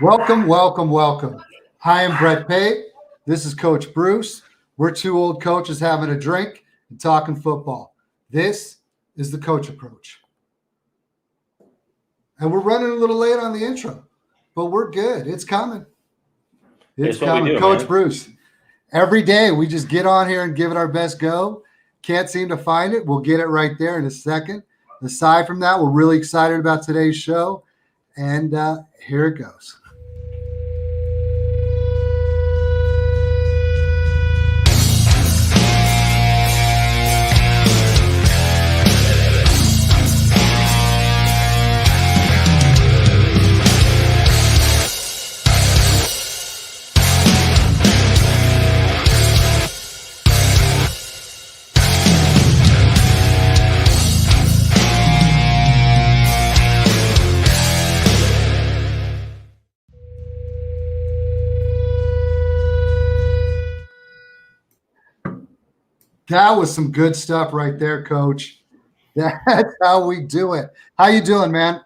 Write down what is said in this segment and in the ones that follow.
Welcome, welcome, welcome. Hi, I'm Brett Pate. This is Coach Bruce. We're two old coaches having a drink and talking football. This is the Coach Approach. And we're running a little late on the intro, but we're good. It's coming. It's coming. Coach Bruce, every day we just get on here and give it our best go. Can't seem to find it. We'll get it right there in a second. Aside from that, we're really excited about today's show. And here it goes. That was some good stuff right there, Coach. That's how we do it. How you doing, man?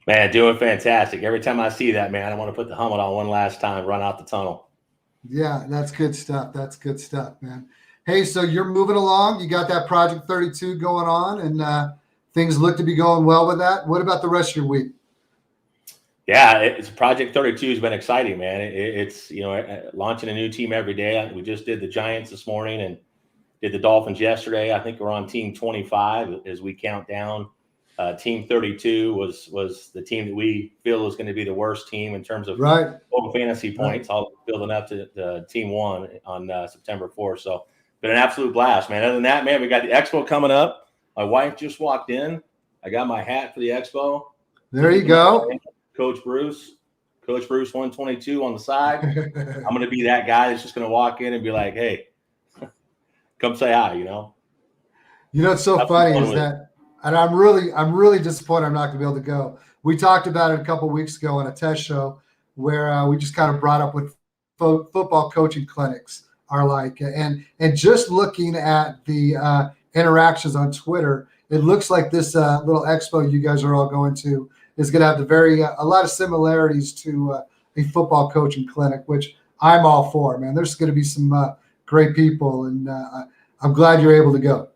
Man, doing fantastic. Every time I see that, man, I want to put the helmet on one last time, run out the tunnel. Yeah, that's good stuff. That's good stuff, man. Hey, so you're moving along. You got that Project 32 going on, and things look to be going well with that. What about the rest of your week? Yeah, it's Project 32 has been exciting, man. It's launching a new team every day. We just did the Giants this morning and did the Dolphins yesterday. I think we're on team 25 as we count down. Team 32 was the team that we feel is going to be the worst team in terms of total fantasy points, all building up to team 1 on September 4th. So been an absolute blast, man. Other than that, man, we got the Expo coming up. My wife just walked in. I got my hat for the Expo. There you go. Coach Bruce 122 on the side. I'm going to be that guy that's just going to walk in and be like, hey, come say hi, What's so funny is that, and I'm really disappointed I'm not going to be able to go. We talked about it a couple of weeks ago on a test show where we just kind of brought up what football coaching clinics are like. And just looking at the interactions on Twitter, it looks like this little expo you guys are all going to is going to have a lot of similarities to a football coaching clinic, which I'm all for, man. There's going to be some great people, and I'm glad you're able to go.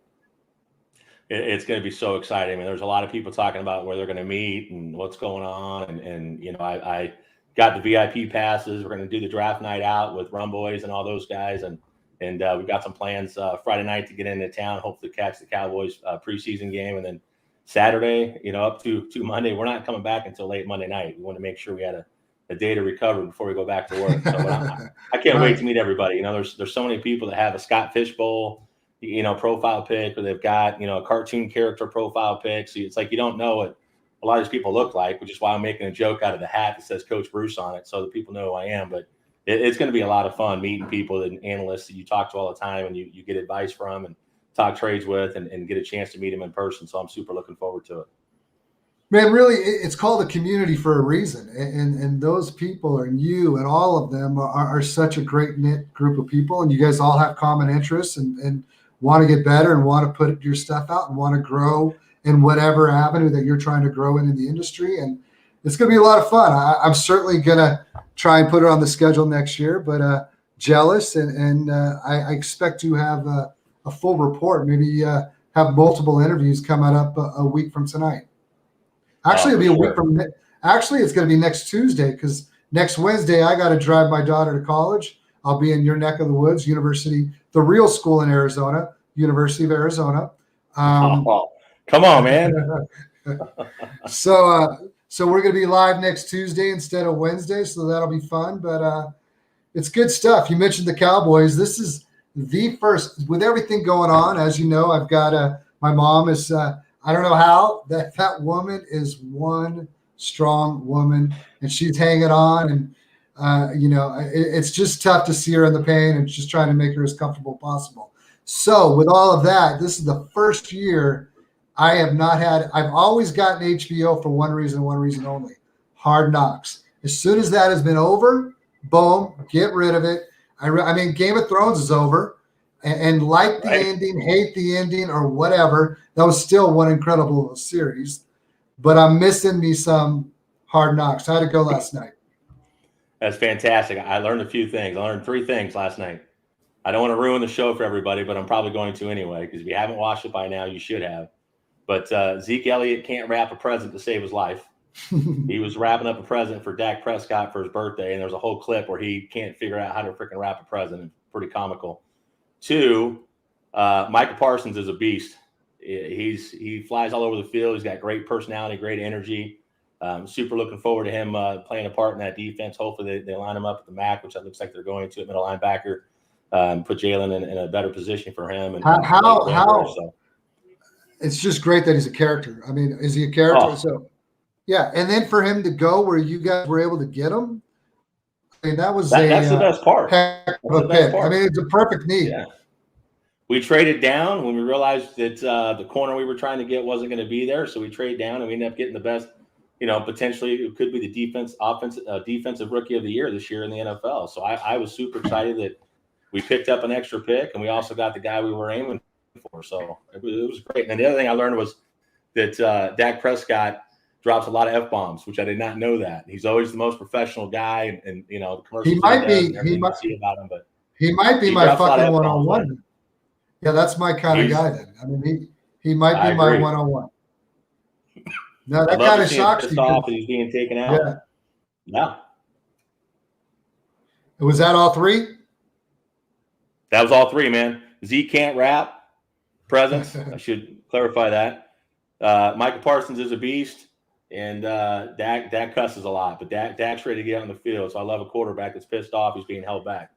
It's going to be so exciting. I mean, there's a lot of people talking about where they're going to meet and what's going on. And I got the VIP passes. We're going to do the draft night out with Rum Boys and all those guys. And we've got some plans Friday night to get into town, hopefully catch the Cowboys preseason game. And then Saturday, up to Monday, we're not coming back until late Monday night. We want to make sure we had a day to recover before we go back to work. So I can't wait to meet everybody. There's so many people that have a Scott Fishbowl, profile pic, or they've got, a cartoon character profile pic. So it's like you don't know what a lot of these people look like, which is why I'm making a joke out of the hat that says Coach Bruce on it so that people know who I am. But it's going to be a lot of fun meeting people and analysts that you talk to all the time and you get advice from and talk trades with and get a chance to meet them in person. So I'm super looking forward to it. Man, really, it's called a community for a reason. And those people and you and all of them are such a great knit group of people. And you guys all have common interests and want to get better and want to put your stuff out and want to grow in whatever avenue that you're trying to grow in the industry. And it's going to be a lot of fun. I'm certainly going to try and put it on the schedule next year, but jealous. And I expect to have a full report, maybe have multiple interviews coming up a week from tonight. Actually, it'll be a week from. Actually, it's going to be next Tuesday because next Wednesday I got to drive my daughter to college. I'll be in your neck of the woods, University, the real school in Arizona, University of Arizona. Come on, man. So we're going to be live next Tuesday instead of Wednesday, so that'll be fun. But it's good stuff. You mentioned the Cowboys. This is the first with everything going on. As you know, I've got my mom is. I don't know how that woman is one strong woman, and she's hanging on. And it's just tough to see her in the pain and just trying to make her as comfortable as possible. So with all of that, this is the first year I have not had. I've always gotten HBO for one reason only: Hard Knocks. As soon as that has been over, boom, get rid of it. I mean, Game of Thrones is over. And like the ending, hate the ending, or whatever, that was still one incredible series. But I'm missing me some Hard Knocks. How'd it go last night? That's fantastic. I learned a few things. I learned 3 things last night. I don't want to ruin the show for everybody, but I'm probably going to anyway, because if you haven't watched it by now, you should have. But Zeke Elliott can't wrap a present to save his life. He was wrapping up a present for Dak Prescott for his birthday, and there's a whole clip where he can't figure out how to freaking wrap a present. It's pretty comical. 2, Micah Parsons is a beast. He flies all over the field. He's got great personality, great energy. Super looking forward to him playing a part in that defense. Hopefully they line him up at the MAC, which it looks like they're going to at middle linebacker. Put Jalen in a better position for him. And how so. It's just great that he's a character. I mean, is he a character? Oh. So, yeah. And then for him to go where you guys were able to get him, I mean, that's the best part. Heck of a pick. I mean, it's a perfect need. Yeah. We traded down when we realized that the corner we were trying to get wasn't going to be there. So we traded down and we ended up getting the best, potentially it could be the defensive rookie of the year this year in the NFL. So I was super excited that we picked up an extra pick and we also got the guy we were aiming for. So it was great. And the other thing I learned was that Dak Prescott drops a lot of F-bombs, which I did not know that. He's always the most professional guy and the commercials he might be my fucking one-on-one. Yeah, that's my kind of guy then. I mean, he might be my one-on-one. No, that kind of shocks me. Off and he's being taken out. Yeah. Yeah. Was that all 3? That was all 3, man. Z can't rap. Presence. I should clarify that. Micah Parsons is a beast, and Dak cusses a lot, but Dak's ready to get on the field. So I love a quarterback that's pissed off. He's being held back.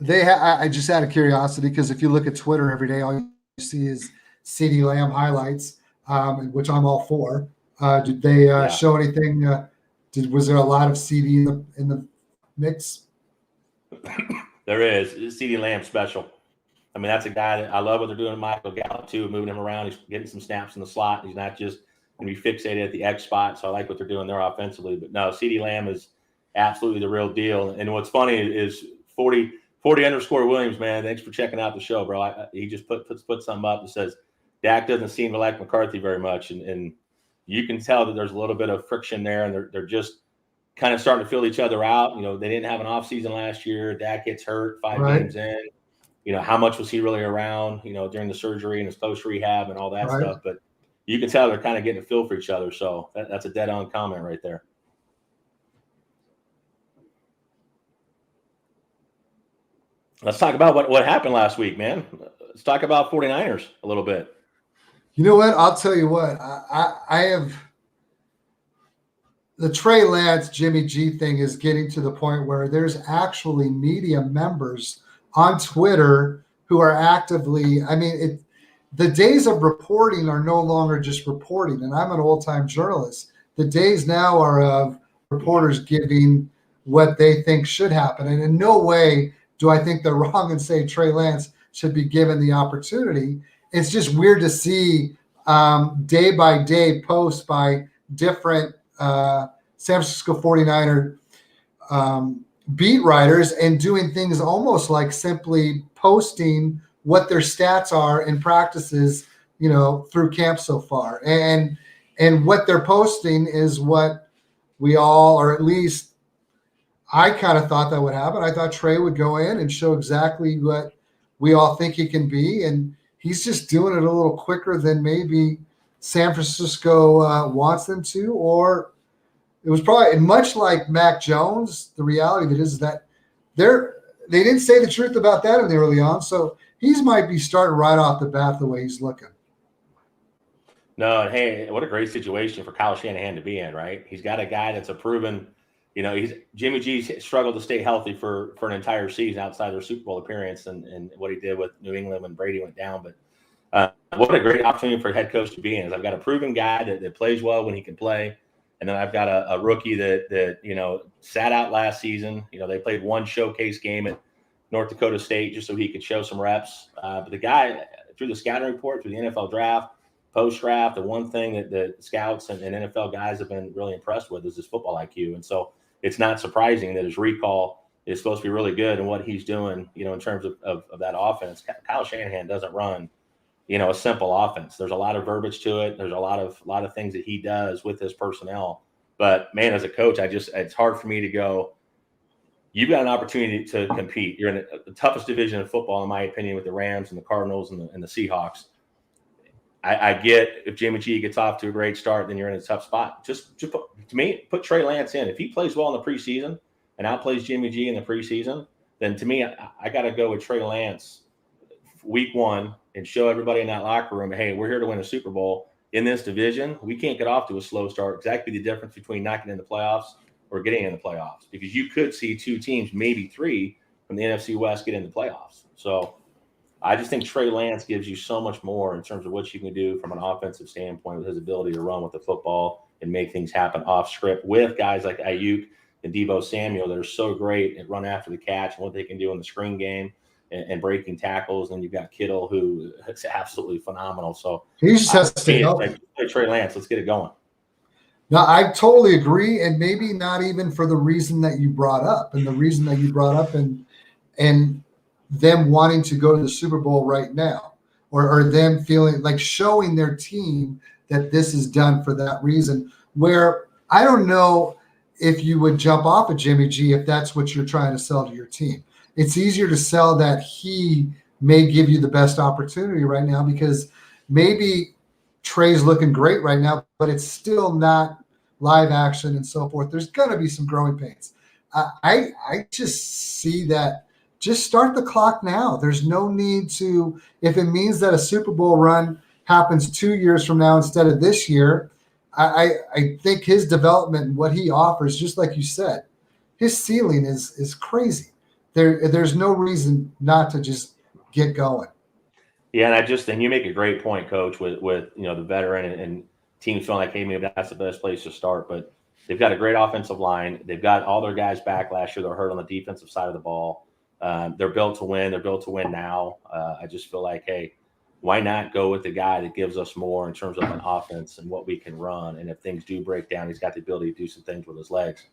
I just out of curiosity, because if you look at Twitter every day, all you see is CeeDee Lamb highlights, which I'm all for. Did they show anything? Was there a lot of CD in the mix? There is. CeeDee Lamb special. I mean, that's a guy that I love what they're doing with Michael Gallup too, moving him around. He's getting some snaps in the slot. He's not just going to be fixated at the X spot. So I like what they're doing there offensively. But no, CeeDee Lamb is absolutely the real deal. And what's funny is 40_Williams, man. Thanks for checking out the show, bro. He just put something up that says Dak doesn't seem to like McCarthy very much, and you can tell that there's a little bit of friction there, and they're just kind of starting to fill each other out. They didn't have an offseason last year. Dak gets hurt 5 games in. How much was he really around? During the surgery and his post rehab and all that stuff. But you can tell they're kind of getting a feel for each other. So that's a dead on comment right there. Let's talk about what happened last week, man. Let's talk about 49ers a little bit. You know what? I'll tell you what. I have the Trey Lance, Jimmy G thing is getting to the point where there's actually media members on Twitter who are actively, the days of reporting are no longer just reporting. And I'm an old-time journalist. The days now are of reporters giving what they think should happen. And in no way do I think they're wrong and say Trey Lance should be given the opportunity. It's just weird to see day by day posts by different San Francisco 49er beat writers and doing things almost like simply posting what their stats are in practices, through camp so far. And what they're posting is what we all, or at least I kind of thought that would happen. I thought Trey would go in and show exactly what we all think he can be. And he's just doing it a little quicker than maybe San Francisco wants them to, or it was probably much like Mac Jones. The reality of it is that they didn't say the truth about that in the early on. So he's might be starting right off the bat the way he's looking. No, hey, what a great situation for Kyle Shanahan to be in, right? He's got a guy that's a proven, Jimmy G's struggled to stay healthy for an entire season outside their Super Bowl appearance and what he did with New England when Brady went down. But what a great opportunity for a head coach to be in is I've got a proven guy that plays well when he can play. And then I've got a rookie that sat out last season. They played one showcase game at North Dakota State just so he could show some reps. But the guy, through the scouting report, through the NFL draft, post-draft, the one thing that the scouts and NFL guys have been really impressed with is his football IQ. And so it's not surprising that his recall is supposed to be really good in what he's doing, in terms of that offense. Kyle Shanahan doesn't run a simple offense. There's a lot of verbiage to it. There's a lot of things that he does with his personnel. But man, as a coach, it's hard for me to go, you've got an opportunity to compete. You're in the toughest division of football, in my opinion, with the Rams and the Cardinals and the Seahawks. I get if Jimmy G gets off to a great start, then you're in a tough spot. Just to me, put Trey Lance in. If he plays well in the preseason and outplays Jimmy G in the preseason, then to me, I got to go with Trey Lance week 1 and show everybody in that locker room, hey, we're here to win a Super Bowl in this division. We can't get off to a slow start. Exactly the difference between not getting in the playoffs or getting in the playoffs, because you could see 2 teams, maybe 3 from the NFC West get in the playoffs. So I just think Trey Lance gives you so much more in terms of what you can do from an offensive standpoint with his ability to run with the football and make things happen off script with guys like Ayuk and Deebo Samuel that are so great at run after the catch and what they can do in the screen game and breaking tackles. And you've got Kittle, who is absolutely phenomenal. So he just has to stay healthy. Trey Lance, let's get it going. No, I totally agree, and maybe not even for the reason that you brought up, and them wanting to go to the Super Bowl right now, or them feeling like showing their team that this is done for that reason. Where I don't know if you would jump off of Jimmy G if that's what you're trying to sell to your team. It's easier to sell that he may give you the best opportunity right now, because maybe Trey's looking great right now, but it's still not live action and so forth. There's going to be some growing pains. I just see that. Just start the clock now. There's no need to, if it means that a Super Bowl run happens 2 years from now instead of this year. I think his development and what he offers, just like you said, his ceiling is crazy. There's no reason not to just get going. Yeah, and I just think you make a great point, Coach, with the veteran and teams feeling like, hey, maybe that's the best place to start. But they've got a great offensive line. They've got all their guys back last year. They're hurt on the defensive side of the ball. They're built to win. They're built to win now. I just feel like, hey, why not go with the guy that gives us more in terms of an offense and what we can run? And if things do break down, he's got the ability to do some things with his legs.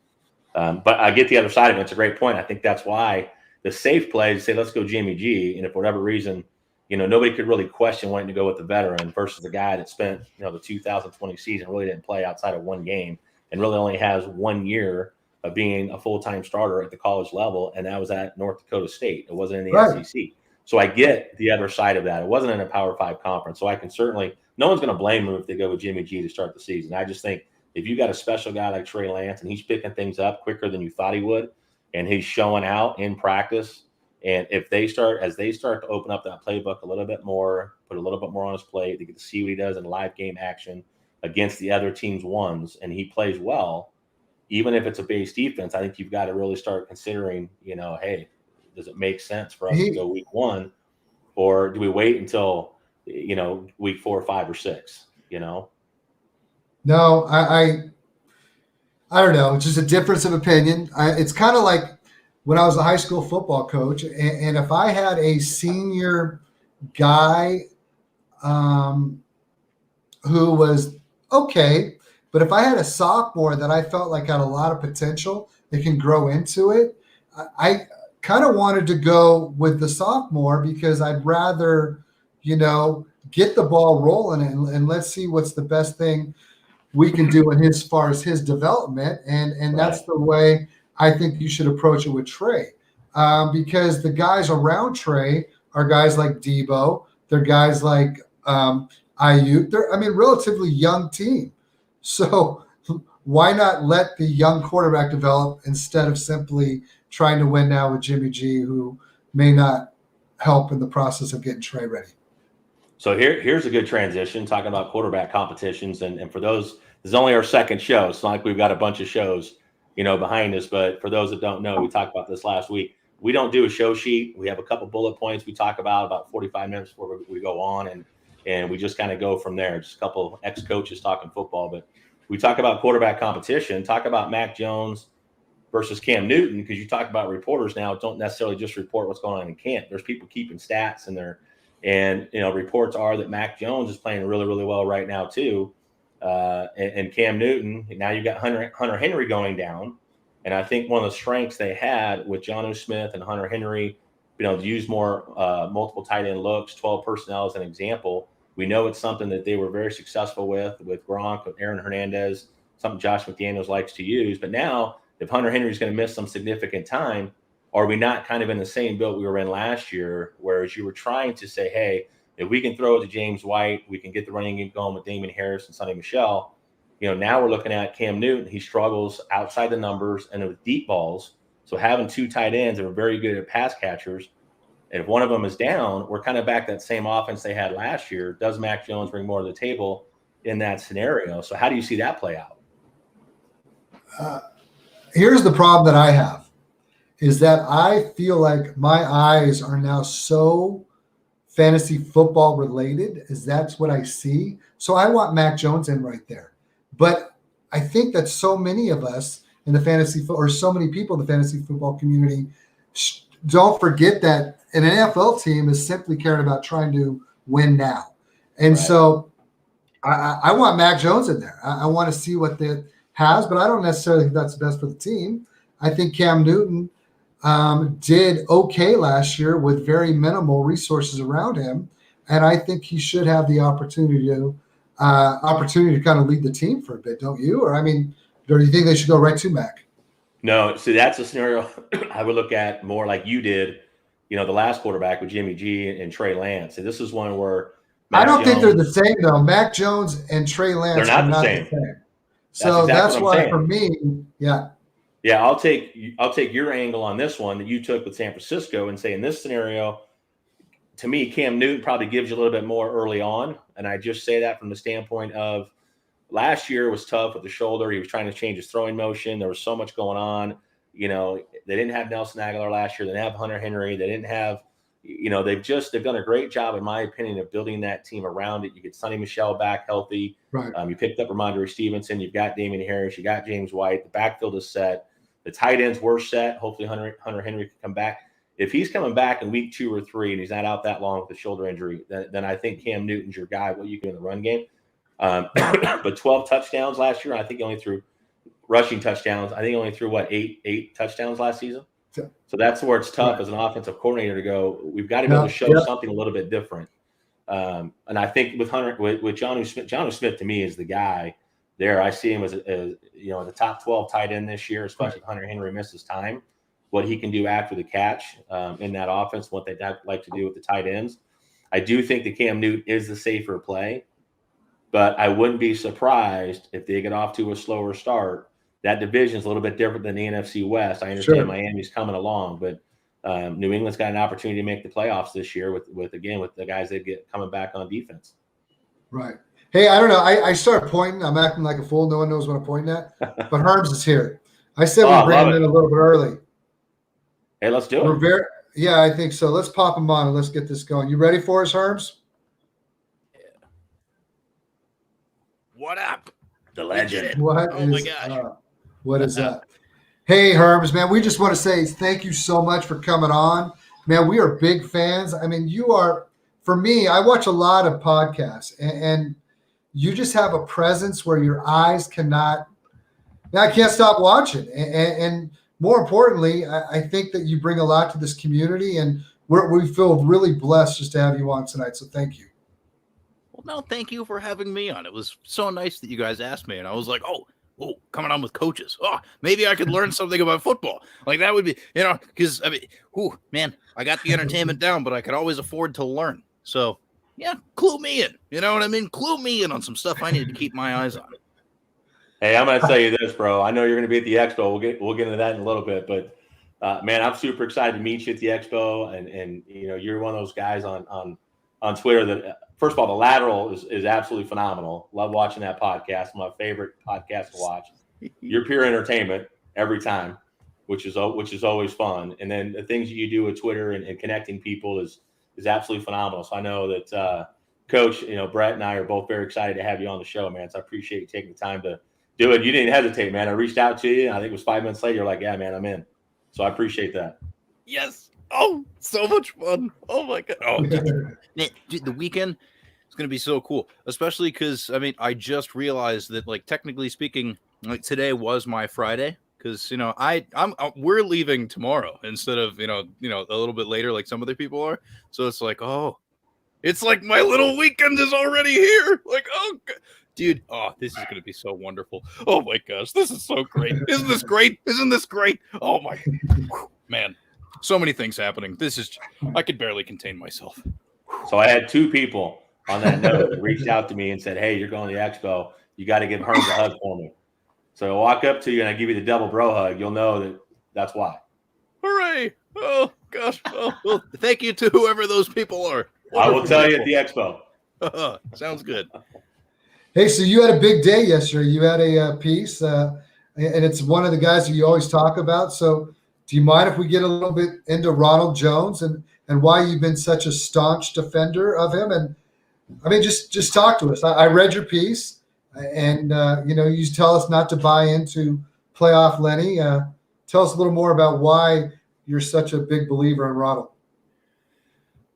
But I get the other side of it. It's a great point. I think that's why the safe play is to say, let's go Jimmy G. And if for whatever reason, nobody could really question wanting to go with the veteran versus the guy that spent, the 2020 season, really didn't play outside of one game and really only has 1 year of being a full-time starter at the college level, and that was at North Dakota State. It wasn't in the SEC. So I get the other side of that. It wasn't in a Power 5 conference. So I can certainly – no one's going to blame him if they go with Jimmy G to start the season. I just think if you got a special guy like Trey Lance and he's picking things up quicker than you thought he would, and he's showing out in practice, and if they start to open up that playbook a little bit more, put a little bit more on his plate, they get to see what he does in live game action against the other team's ones, and he plays well – even if it's a base defense, I think you've got to really start considering, hey, does it make sense for us to go week 1, or do we wait until, week 4, 5, or 6, No, I don't know. It's just a difference of opinion. It's kind of like when I was a high school football coach, and if I had a senior guy who was okay, but if I had a sophomore that I felt like had a lot of potential that can grow into it, I kind of wanted to go with the sophomore, because I'd rather, get the ball rolling and let's see what's the best thing we can do as far as his development. And that's the way I think you should approach it with Trey, because the guys around Trey are guys like Deebo. They're guys like Ayuk. They're, relatively young team. So why not let the young quarterback develop instead of simply trying to win now with Jimmy G, who may not help in the process of getting Trey ready? So here's a good transition, talking about quarterback competitions. And for those, this is only our second show. It's not like we've got a bunch of shows, behind us. But for those that don't know, we talked about this last week. We don't do a show sheet. We have a couple bullet points we talk about 45 minutes before we go on. And we just kind of go from there. Just a couple ex-coaches talking football. But we talk about quarterback competition, talk about Mac Jones versus Cam Newton, because you talk about reporters now don't necessarily just report what's going on in camp. There's people keeping stats in there. And, reports are that Mac Jones is playing really, really well right now too. And Cam Newton, now you've got Hunter Henry going down. And I think one of the strengths they had with Jonnu Smith and Hunter Henry, to use more multiple tight end looks, 12 personnel as an example. We know it's something that they were very successful with Gronk, with Aaron Hernandez, something Josh McDaniels likes to use. But now if Hunter Henry's going to miss some significant time, are we not kind of in the same boat we were in last year, whereas you were trying to say, hey, if we can throw it to James White, we can get the running game going with Damon Harris and Sonny Michel. Now we're looking at Cam Newton. He struggles outside the numbers and with deep balls. So having two tight ends that are very good at pass catchers, and if one of them is down, we're kind of back that same offense they had last year. Does Mac Jones bring more to the table in that scenario? So how do you see that play out? Here's the problem that I have is that I feel like my eyes are now so fantasy football related as that's what I see. So I want Mac Jones in right there. But I think that so many of us in the fantasy or so many people in the fantasy football community don't forget that an NFL team is simply caring about trying to win now. And Right. so I want Mac Jones in there. I want to see what that has, but I don't necessarily think that's the best for the team. I think Cam Newton did okay last year with very minimal resources around him, and I think he should have the opportunity to kind of lead the team for a bit, don't you? Or do you think they should go right to Mac? No, so that's a scenario I would look at more like you did, the last quarterback with Jimmy G and Trey Lance. And this is one where I don't think they're the same though. Mac Jones and Trey Lance are are not the same. So that's why for me, yeah. Yeah, I'll take your angle on this one that you took with San Francisco and say in this scenario, to me, Cam Newton probably gives you a little bit more early on. And I just say that from the standpoint of last year was tough with the shoulder. He was trying to change his throwing motion. There was so much going on. They didn't have Nelson Aguilar last year. They didn't have Hunter Henry. They didn't have, they've done a great job, in my opinion, of building that team around it. You get Sonny Michel back healthy. Right. You picked up Ramondre Stevenson. You've got Damon Harris. You got James White. The backfield is set. The tight ends were set. Hopefully Hunter Henry can come back. If he's coming back in week 2 or 3 and he's not out that long with a shoulder injury, then I think Cam Newton's your guy, what you can in the run game. But 12 touchdowns last year. I think he only threw rushing touchdowns. I think he only threw, eight touchdhdowns last season? So that's where it's tough as an offensive coordinator to go, we've got to be able to show something a little bit different. And I think with Jonnu Smith to me is the guy there. I see him as the top 12 tight end this year, especially if Hunter Henry misses time. What he can do after the catch in that offense, what they'd like to do with the tight ends. I do think that Cam Newton is the safer play, but I wouldn't be surprised if they get off to a slower start. That division is a little bit different than the NFC West. I understand Miami's coming along, but New England's got an opportunity to make the playoffs this year with the guys they get coming back on defense. Right. Hey, I don't know. I start pointing. I'm acting like a fool. No one knows what I'm pointing at. But Herms is here. I said we bring him in a little bit early. Hey, let's do it. Yeah, I think so. Let's pop him on and let's get this going. You ready for us, Herms? Yeah. What up? The legend. My gosh. What is that? Hey, Herms, man, we just want to say thank you so much for coming on. Man, we are big fans. You are, for me, I watch a lot of podcasts, and you just have a presence where your eyes I can't stop watching. And more importantly, I think that you bring a lot to this community, and we feel really blessed just to have you on tonight. So thank you. Well, no, thank you for having me on. It was so nice that you guys asked me, and I was like, oh, coming on with coaches. Oh, maybe I could learn something about football. Like that would be, because man, I got the entertainment down, but I could always afford to learn. So yeah, clue me in. You know what I mean? Clue me in on some stuff I need to keep my eyes on. Hey, I'm going to tell you this, bro. I know you're going to be at the expo. We'll get into that in a little bit, but man, I'm super excited to meet you at the expo. And you're one of those guys on Twitter that, first of all, the lateral is absolutely phenomenal. Love watching that podcast. My favorite podcast to watch. You're pure entertainment every time, which is always fun. And then the things that you do with Twitter and connecting people is absolutely phenomenal. So I know that Coach, Brett and I are both very excited to have you on the show, man. So I appreciate you taking the time to do it. You didn't hesitate, man. I reached out to you, and I think it was 5 minutes later. You're like, yeah, man, I'm in. So I appreciate that. Yes. Oh, so much fun. Oh, my God. Oh, dude, the weekend is going to be so cool, especially because, I just realized that, technically speaking, today was my Friday because, we're leaving tomorrow instead of, a little bit later like some other people are. So it's like, oh, It's like my little weekend is already here. Like, oh, dude, oh, this is going to be so wonderful. Oh my gosh, this is so great. Isn't this great? Isn't this great? Oh my, man, so many things happening. This is, I could barely contain myself. So I had 2 people on that note that reached out to me and said, "Hey, you're going to the expo. You got to give Herms a hug for me." So I walk up to you and I give you the double bro hug. You'll know that's why. Hooray! Oh gosh. Oh, well, thank you to whoever those people are. Wonderful I will tell people. you at the expo. Sounds good. Hey, so you had a big day yesterday. You had a piece, and it's one of the guys that you always talk about. So do you mind if we get a little bit into Ronald Jones and why you've been such a staunch defender of him? And I mean, just talk to us. I read your piece, and you tell us not to buy into playoff Lenny. Tell us a little more about why you're such a big believer in Ronald.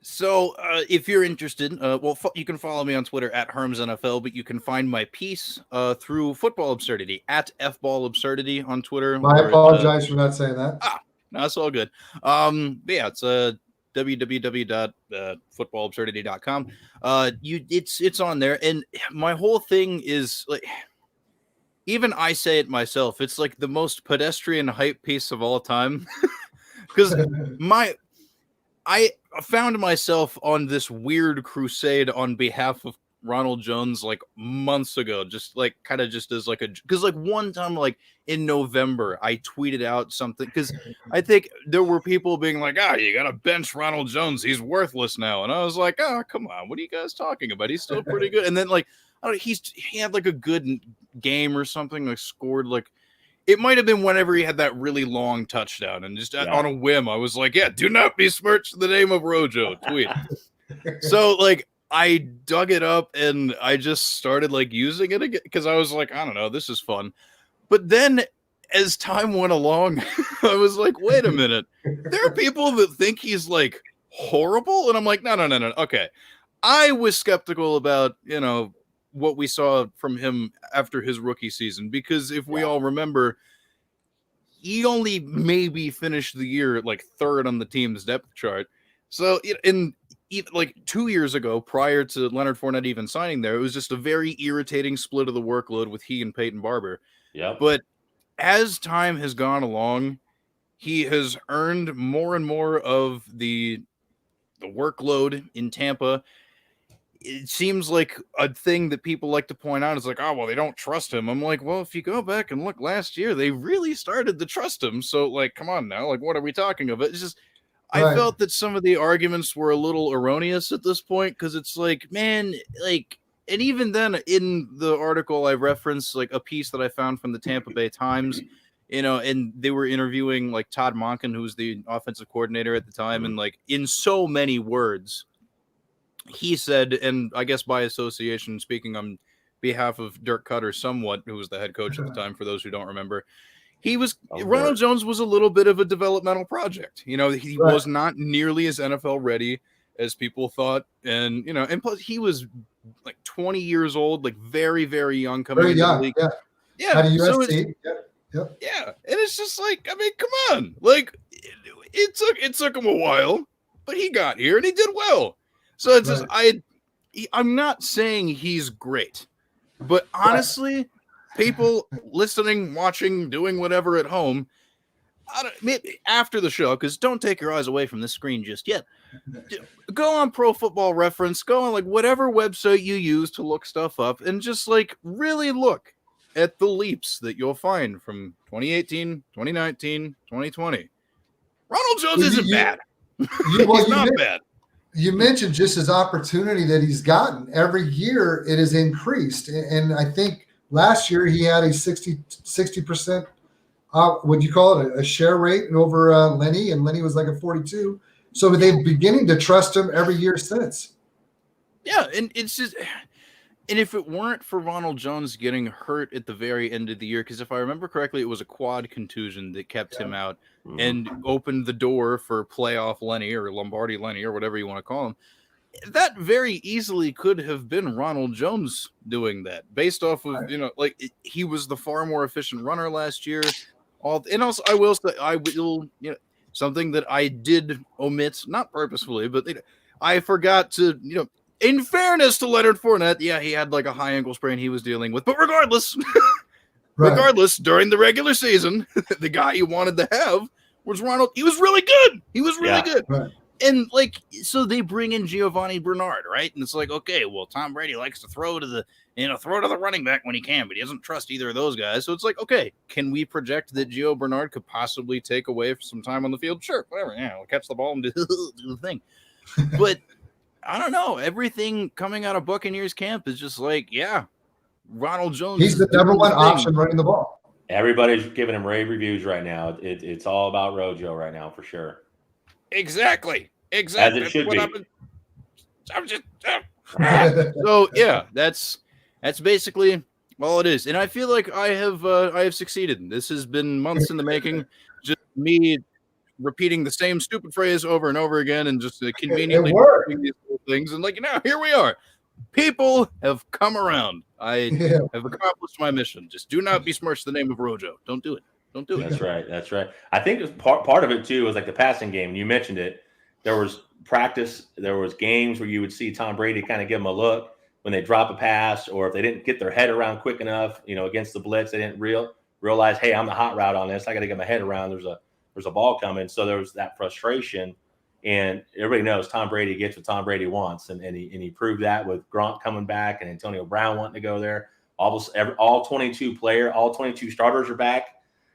So if you're interested, you can follow me on Twitter at Herms NFL, but you can find my piece through Football Absurdity at FBall Absurdity on Twitter. I apologize for not saying that. No, it's all good. But yeah, it's www.footballabsurdity.com. It's on there, and my whole thing is like, even I say it myself, it's like the most pedestrian hype piece of all time, because I found myself on this weird crusade on behalf of Ronald Jones like months ago, just as like because like one time, like in November, I tweeted out something because I think there were people being like, you got to bench Ronald Jones. He's worthless now. And I was like, come on. What are you guys talking about? He's still pretty good. And then like, he had like a good game or something, like scored like, it might have been whenever he had that really long touchdown, and just on a whim, I was like, do not besmirch the name of Rojo tweet. So like, I dug it up and I just started like using it again because I was like, I don't know, this is fun. But then as time went along, I was like, wait a minute. There are people that think he's like horrible. And I'm like, no. Okay. I was skeptical about, what we saw from him after his rookie season, because if we all remember, he only maybe finished the year like 3rd on the team's depth chart. So like 2 years ago, prior to Leonard Fournette even signing there, it was just a very irritating split of the workload with he and Peyton Barber. Yeah. But as time has gone along, he has earned more and more of the workload in Tampa. It seems like a thing that people like to point out is like, they don't trust him. I'm like, well, if you go back and look last year, they really started to trust him. So like, come on now, like, what are we talking about? It's just, right. I felt that some of the arguments were a little erroneous at this point, because it's like, man, like, and even then in the article I referenced like a piece that I found from the Tampa Bay Times, and they were interviewing like Todd Monken, who was the offensive coordinator at the time, and like in so many words, he said, and I guess by association, speaking on behalf of Dirk Cutter somewhat, who was the head coach at the time, for those who don't remember, Ronald Jones was a little bit of a developmental project. He was not nearly as NFL ready as people thought. And, and plus he was like 20 years old, like very, very young coming into the league. Yeah. At USC. Yep. Yeah. And it's just like, I mean, come on. Like it took him a while, but he got here and he did well. So it's just, I'm not saying he's great, but honestly, people listening, watching, doing whatever at home, maybe after the show, because don't take your eyes away from the screen just yet. Go on Pro Football Reference, go on like whatever website you use to look stuff up, and just like really look at the leaps that you'll find from 2018, 2019, 2020. Ronald Jones isn't bad. He's not bad. You mentioned just his opportunity that he's gotten. Every year it has increased. And I think last year he had a 60%, what do you call it, a share rate over Lenny, and Lenny was like a 42. So they're beginning to trust him every year since. Yeah, and it's just, and if it weren't for Ronald Jones getting hurt at the very end of the year, because if I remember correctly, it was a quad contusion that kept him out and opened the door for playoff Lenny or Lombardi Lenny or whatever you want to call him. That very easily could have been Ronald Jones doing that, based off of, he was the far more efficient runner last year. And also, I will say, something that I did omit, not purposefully, but I forgot to, in fairness to Leonard Fournette, yeah, he had like a high ankle sprain he was dealing with. But regardless, regardless, during the regular season, the guy you wanted to have was Ronald. He was really good. He was really good. Right. And like, so they bring in Giovanni Bernard, right? And it's like, okay, well, Tom Brady likes to throw to the running back when he can, but he doesn't trust either of those guys. So it's like, okay, can we project that Gio Bernard could possibly take away some time on the field? Sure, whatever. Yeah, we'll catch the ball and do the thing. But I don't know. Everything coming out of Buccaneers camp is just like, yeah, Ronald Jones. He's the number one option running the ball. Everybody's giving him rave reviews right now. It's all about Rojo right now for sure. Exactly. As it should be. I'm just so yeah, that's basically all it is. And I feel like I have succeeded. This has been months in the making. Just me repeating the same stupid phrase over and over again, and just conveniently doing these little things. And like, here we are. People have come around. I have accomplished my mission. Just do not besmirch the name of Rojo. Don't do it. Don't do it. That's right. That's right. I think it's part of it too was like the passing game. You mentioned it. There was practice. There was games where you would see Tom Brady kind of give them a look when they drop a pass, or if they didn't get their head around quick enough, against the blitz, they didn't realize, hey, I'm the hot route on this. I got to get my head around. There's a ball coming. So there was that frustration, and everybody knows Tom Brady gets what Tom Brady wants, and he proved that with Gronk coming back and Antonio Brown wanting to go there. All 22 starters are back.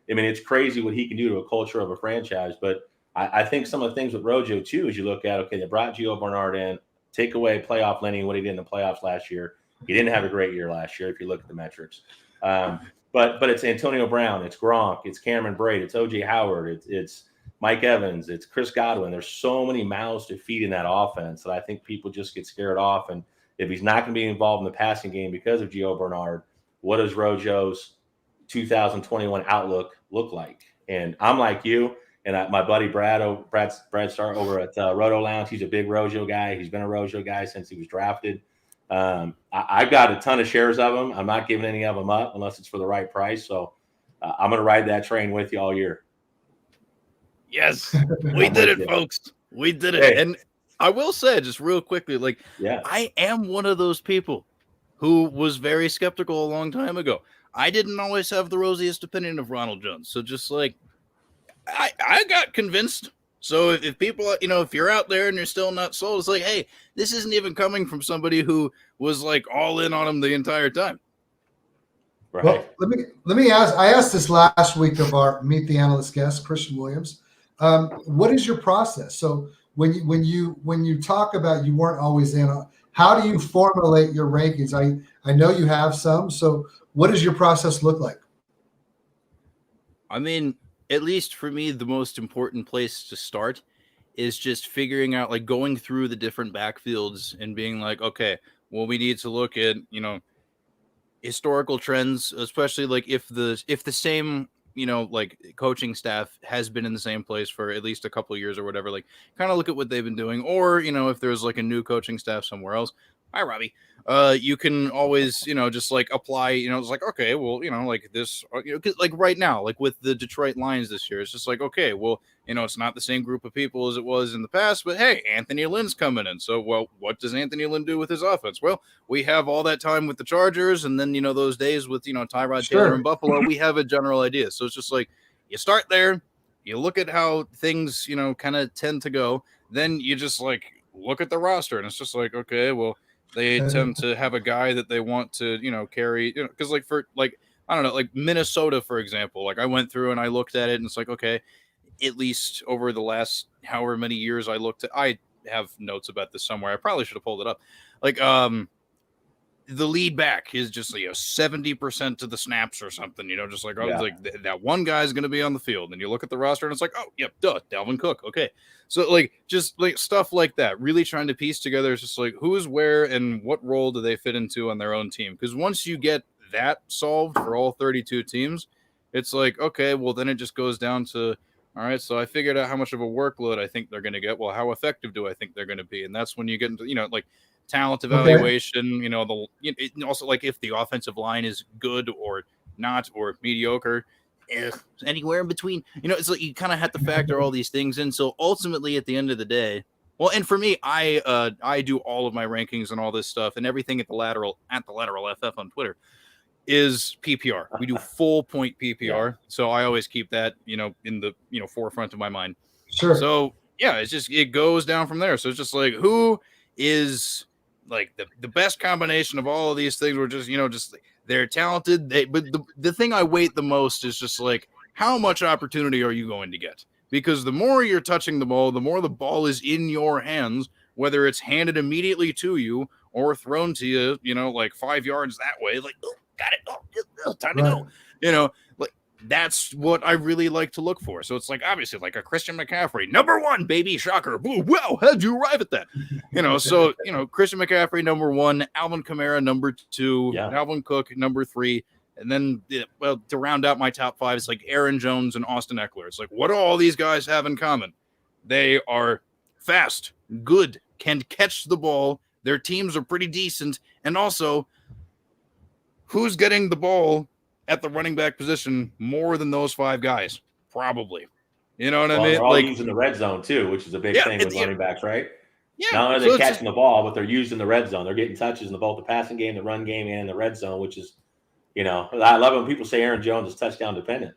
I mean, it's crazy what he can do to a culture of a franchise. But I think some of the things with Rojo, too, as you look at, okay, they brought Gio Bernard in, take away playoff Lenny, what he did in the playoffs last year. He didn't have a great year last year if you look at the metrics. But it's Antonio Brown, it's Gronk, it's Cameron Brate, it's O.J. Howard, it's Mike Evans, it's Chris Godwin. There's so many mouths to feed in that offense that I think people just get scared off. And if he's not going to be involved in the passing game because of Gio Bernard, what does Rojo's 2021 outlook look like? And I'm like you, and my buddy Brad Starr over at Roto Lounge. He's a big Rojo guy. He's been a Rojo guy since he was drafted. I've got a ton of shares of him. I'm not giving any of them up unless it's for the right price. So I'm going to ride that train with you all year. Yes, we did it, folks. We did it. Hey. And I will say, just real quickly, I am one of those people who was very skeptical a long time ago. I didn't always have the rosiest opinion of Ronald Jones. So just I got convinced. So if people, if you're out there and you're still not sold, it's like, hey, this isn't even coming from somebody who was all in on him the entire time. Right. Well, let me ask. I asked this last week of our Meet the Analyst guest, Christian Williams. What is your process? So when you talk about you weren't always in, how do you formulate your rankings? I know you have some. So what does your process look like? I mean, at least for me, the most important place to start is just figuring out, going through the different backfields and being like, okay, well, we need to look at, historical trends, especially if the same, coaching staff has been in the same place for at least a couple of years or whatever, kind of look at what they've been doing. Or, if there's a new coaching staff somewhere else. Hi, Robbie. You can always, just apply, it's okay, well, this, cause right now, with the Detroit Lions this year, it's just okay, well, it's not the same group of people as it was in the past, but hey, Anthony Lynn's coming in. So, well, what does Anthony Lynn do with his offense? Well, we have all that time with the Chargers. And then, those days with, Tyrod Taylor in Buffalo, we have a general idea. So it's just you start there, you look at how things, kind of tend to go. Then you just look at the roster and it's just okay, well, they tend to have a guy that they want to, carry, because I don't know, Minnesota, for example, I went through and I looked at it and it's okay, at least over the last however many years I have notes about this somewhere. I probably should have pulled it up. The lead back is just 70% of the snaps or something, that one guy's going to be on the field. And you look at the roster and it's oh, yep, duh, Dalvin Cook. Okay. So just stuff like that, really trying to piece together. It's just who's where and what role do they fit into on their own team? Because once you get that solved for all 32 teams, it's okay, well, then it just goes down to, all right, so I figured out how much of a workload I think they're going to get. Well, how effective do I think they're going to be? And that's when you get into, talent evaluation, also if the offensive line is good or not, or mediocre, anywhere in between, it's you kind of have to factor all these things in. So ultimately at the end of the day, Well, and for me, I do all of my rankings and all this stuff, and everything at the lateral FF on Twitter is PPR. We do full point PPR, so I always keep that in the forefront of my mind. Sure. So yeah, it goes down from there. So it's just like, who is like the best combination of all of these things? We're just they're talented. But the thing I weight the most is just like, how much opportunity are you going to get? Because the more you're touching the ball, the more the ball is in your hands, whether it's handed immediately to you or thrown to you, like 5 yards that way, like, oh, got it. Oh, time to go. Like, that's what I really like to look for. So it's like, obviously, like a Christian McCaffrey, number 1, baby, shocker. Boo, wow, how'd you arrive at that? So, Christian McCaffrey, number 1, Alvin Kamara, number 2, Dalvin Cook, number 3. And then, to round out my top 5, it's like Aaron Jones and Austin Eckler. It's like, what do all these guys have in common? They are fast, good, can catch the ball. Their teams are pretty decent. And also, who's getting the ball at the running back position more than those 5 guys? Probably. You know what I mean? They're all using the red zone too, which is a big thing with running backs, right? Yeah. Not only are they catching the ball, but they're used in the red zone. They're getting touches in both the passing game, the run game, and the red zone, which is, I love it when people say Aaron Jones is touchdown dependent.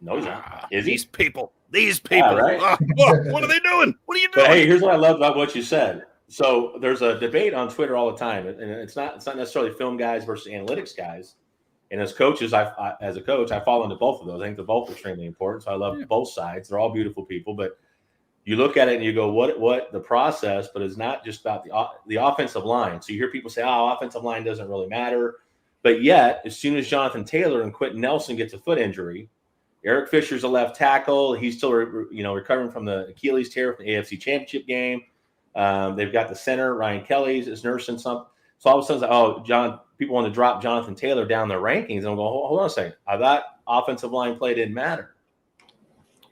No, he's not. Is he? These people. Yeah, right? What are they doing? What are you doing? But hey, here's what I love about what you said. So there's a debate on Twitter all the time, and it's not necessarily film guys versus analytics guys. And as coaches, as a coach, I fall into both of those. I think they're both extremely important. So I love both sides. They're all beautiful people, but you look at it and you go, what the process? But it's not just about the offensive line. So you hear people say, offensive line doesn't really matter. But yet, as soon as Jonathan Taylor and Quentin Nelson gets a foot injury, Eric Fisher's a left tackle. He's still, recovering from the Achilles tear from the AFC Championship game. They've got the center, Ryan Kelly's, is nursing something. So all of a sudden, people want to drop Jonathan Taylor down their rankings. And I'm going, hold on a second. That offensive line play didn't matter.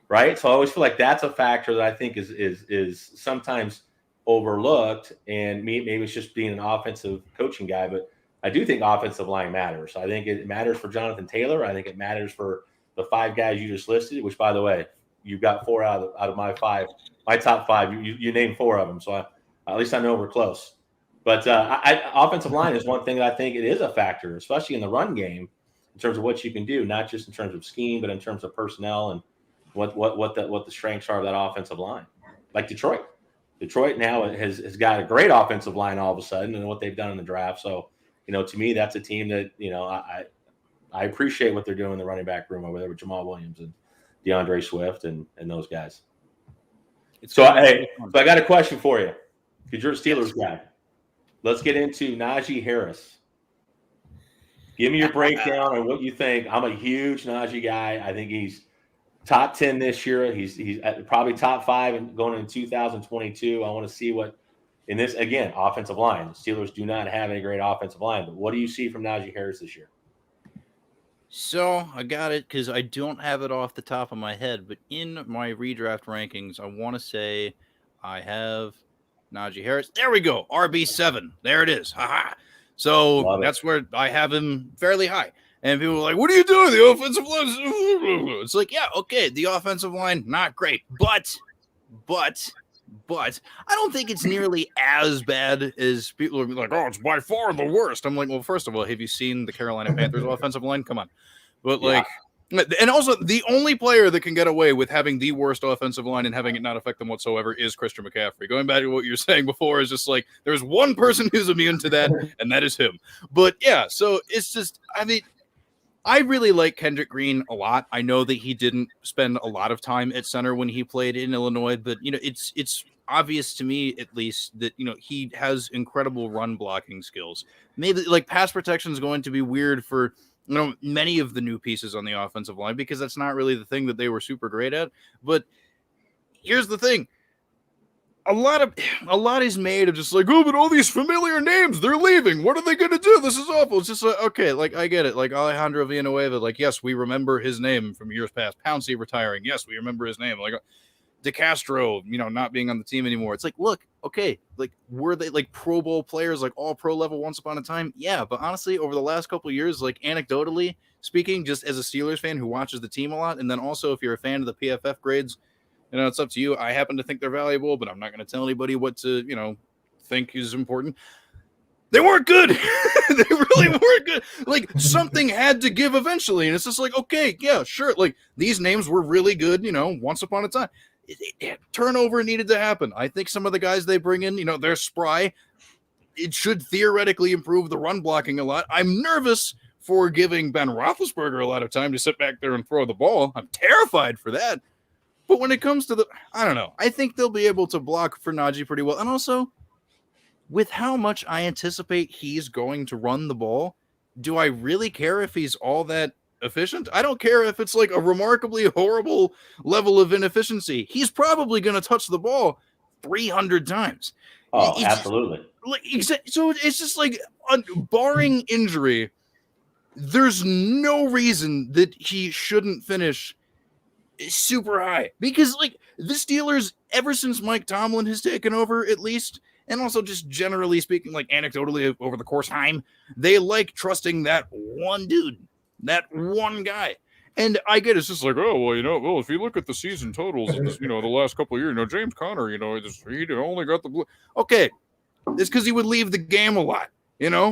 Right? So I always feel like that's a factor that I think is sometimes overlooked. And maybe it's just being an offensive coaching guy. But I do think offensive line matters. I think it matters for Jonathan Taylor. I think it matters for the 5 guys you just listed, which, by the way, you've got 4 out of my 5. My top 5, you named 4 of them. So at least I know we're close. But offensive line is one thing that I think it is a factor, especially in the run game, in terms of what you can do, not just in terms of scheme, but in terms of personnel and what the strengths are of that offensive line. Like Detroit. Detroit now has got a great offensive line all of a sudden, and what they've done in the draft. So, to me, that's a team that, I appreciate what they're doing in the running back room over there with Jamal Williams and DeAndre Swift and those guys. So I got a question for you, because you're a Steelers guy. Let's get into Najee Harris. Give me your breakdown on what you think. I'm a huge Najee guy. I think he's top 10 this year. He's probably top 5 and going into 2022. I want to see what in this, again, offensive line. The Steelers do not have a great offensive line, but what do you see from Najee Harris this year? So I got it because I don't have it off the top of my head, but in my redraft rankings, I want to say I have Najee Harris. There we go. RB7. There it is. Haha. So that's where I have him fairly high. And people are like, what are you doing? The offensive line. It's like, yeah, okay. The offensive line, not great. But I don't think it's nearly as bad as people are like, oh, it's by far the worst. I'm like, well, first of all, have you seen the Carolina Panthers offensive line? Come on. But and also the only player that can get away with having the worst offensive line and having it not affect them whatsoever is Christian McCaffrey. Going back to what you were saying before, is just like, there's one person who's immune to that, and that is him. But yeah, so it's just, I really like Kendrick Green a lot. I know that he didn't spend a lot of time at center when he played in Illinois, but it's obvious to me, at least, that he has incredible run blocking skills. Maybe like pass protection is going to be weird for many of the new pieces on the offensive line, because that's not really the thing that they were super great at. But here's the thing. A lot is made of just like, oh, but all these familiar names, they're leaving. What are they going to do? This is awful. It's just like, okay, like I get it. Like Alejandro Villanueva, like, yes, we remember his name from years past. Pouncey retiring. Yes, we remember his name. Like DeCastro, not being on the team anymore. It's like, look, okay, like, were they like Pro Bowl players, like all pro level once upon a time? Yeah, but honestly, over the last couple of years, like anecdotally speaking, just as a Steelers fan who watches the team a lot, and then also if you're a fan of the PFF grades, It's up to you. I happen to think they're valuable, but I'm not going to tell anybody what to, think is important. They weren't good. They really weren't good. Like, something had to give eventually. And it's just like, okay, yeah, sure. Like, these names were really good, once upon a time. Turnover needed to happen. I think some of the guys they bring in, they're spry. It should theoretically improve the run blocking a lot. I'm nervous for giving Ben Roethlisberger a lot of time to sit back there and throw the ball. I'm terrified for that. But when it comes to I don't know. I think they'll be able to block for Najee pretty well. And also, with how much I anticipate he's going to run the ball, do I really care if he's all that efficient? I don't care if it's like a remarkably horrible level of inefficiency. He's probably going to touch the ball 300 times. Oh, absolutely. So it's just like, barring injury, there's no reason that he shouldn't finish super high. Because, like, the Steelers, ever since Mike Tomlin has taken over, at least, and also just generally speaking, like anecdotally over the course of time, they like trusting that one dude, that one guy. And I get it's just like, oh, well, if you look at the season totals of this, the last couple of years, James Conner, he only got the blue. Okay, it's because he would leave the game a lot,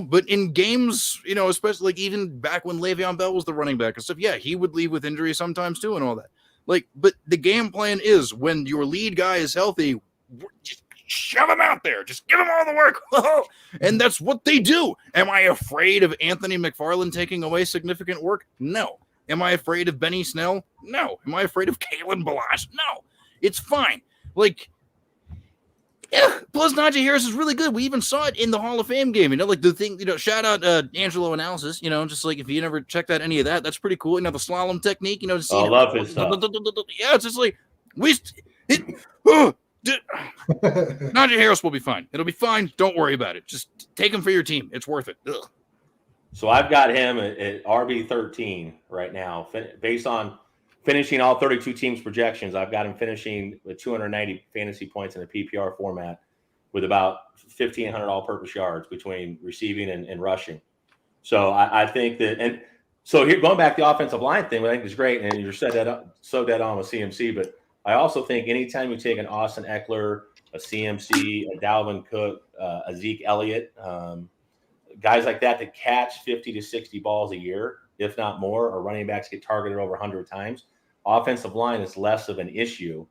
but in games, especially like even back when Le'Veon Bell was the running back and stuff, yeah, he would leave with injury sometimes too and all that. Like, but the game plan is when your lead guy is healthy, just shove him out there. Just give him all the work. And that's what they do. Am I afraid of Anthony McFarland taking away significant work? No. Am I afraid of Benny Snell? No. Am I afraid of Kalen Balash? No. It's fine. Like, yeah, plus Najee Harris is really good. We even saw it in the Hall of Fame game. Like the thing, shout out Angelo Analysis, just like if you never checked out any of that, that's pretty cool. The slalom technique, to see. I love his stuff. Yeah, it's just like, Najee Harris will be fine. It'll be fine. Don't worry about it. Just take him for your team. It's worth it. Ugh. So I've got him at RB13 right now, based on finishing all 32 teams' projections. I've got him finishing with 290 fantasy points in a PPR format with about 1,500 all-purpose yards between receiving and rushing. So I think that, and so here going back to the offensive line thing, I think is great, and you're so dead on with CMC, but I also think anytime you take an Austin Eckler, a CMC, a Dalvin Cook, a Zeke Elliott, guys like that catch 50 to 60 balls a year, if not more, or running backs get targeted over 100 times, offensive line is less of an issue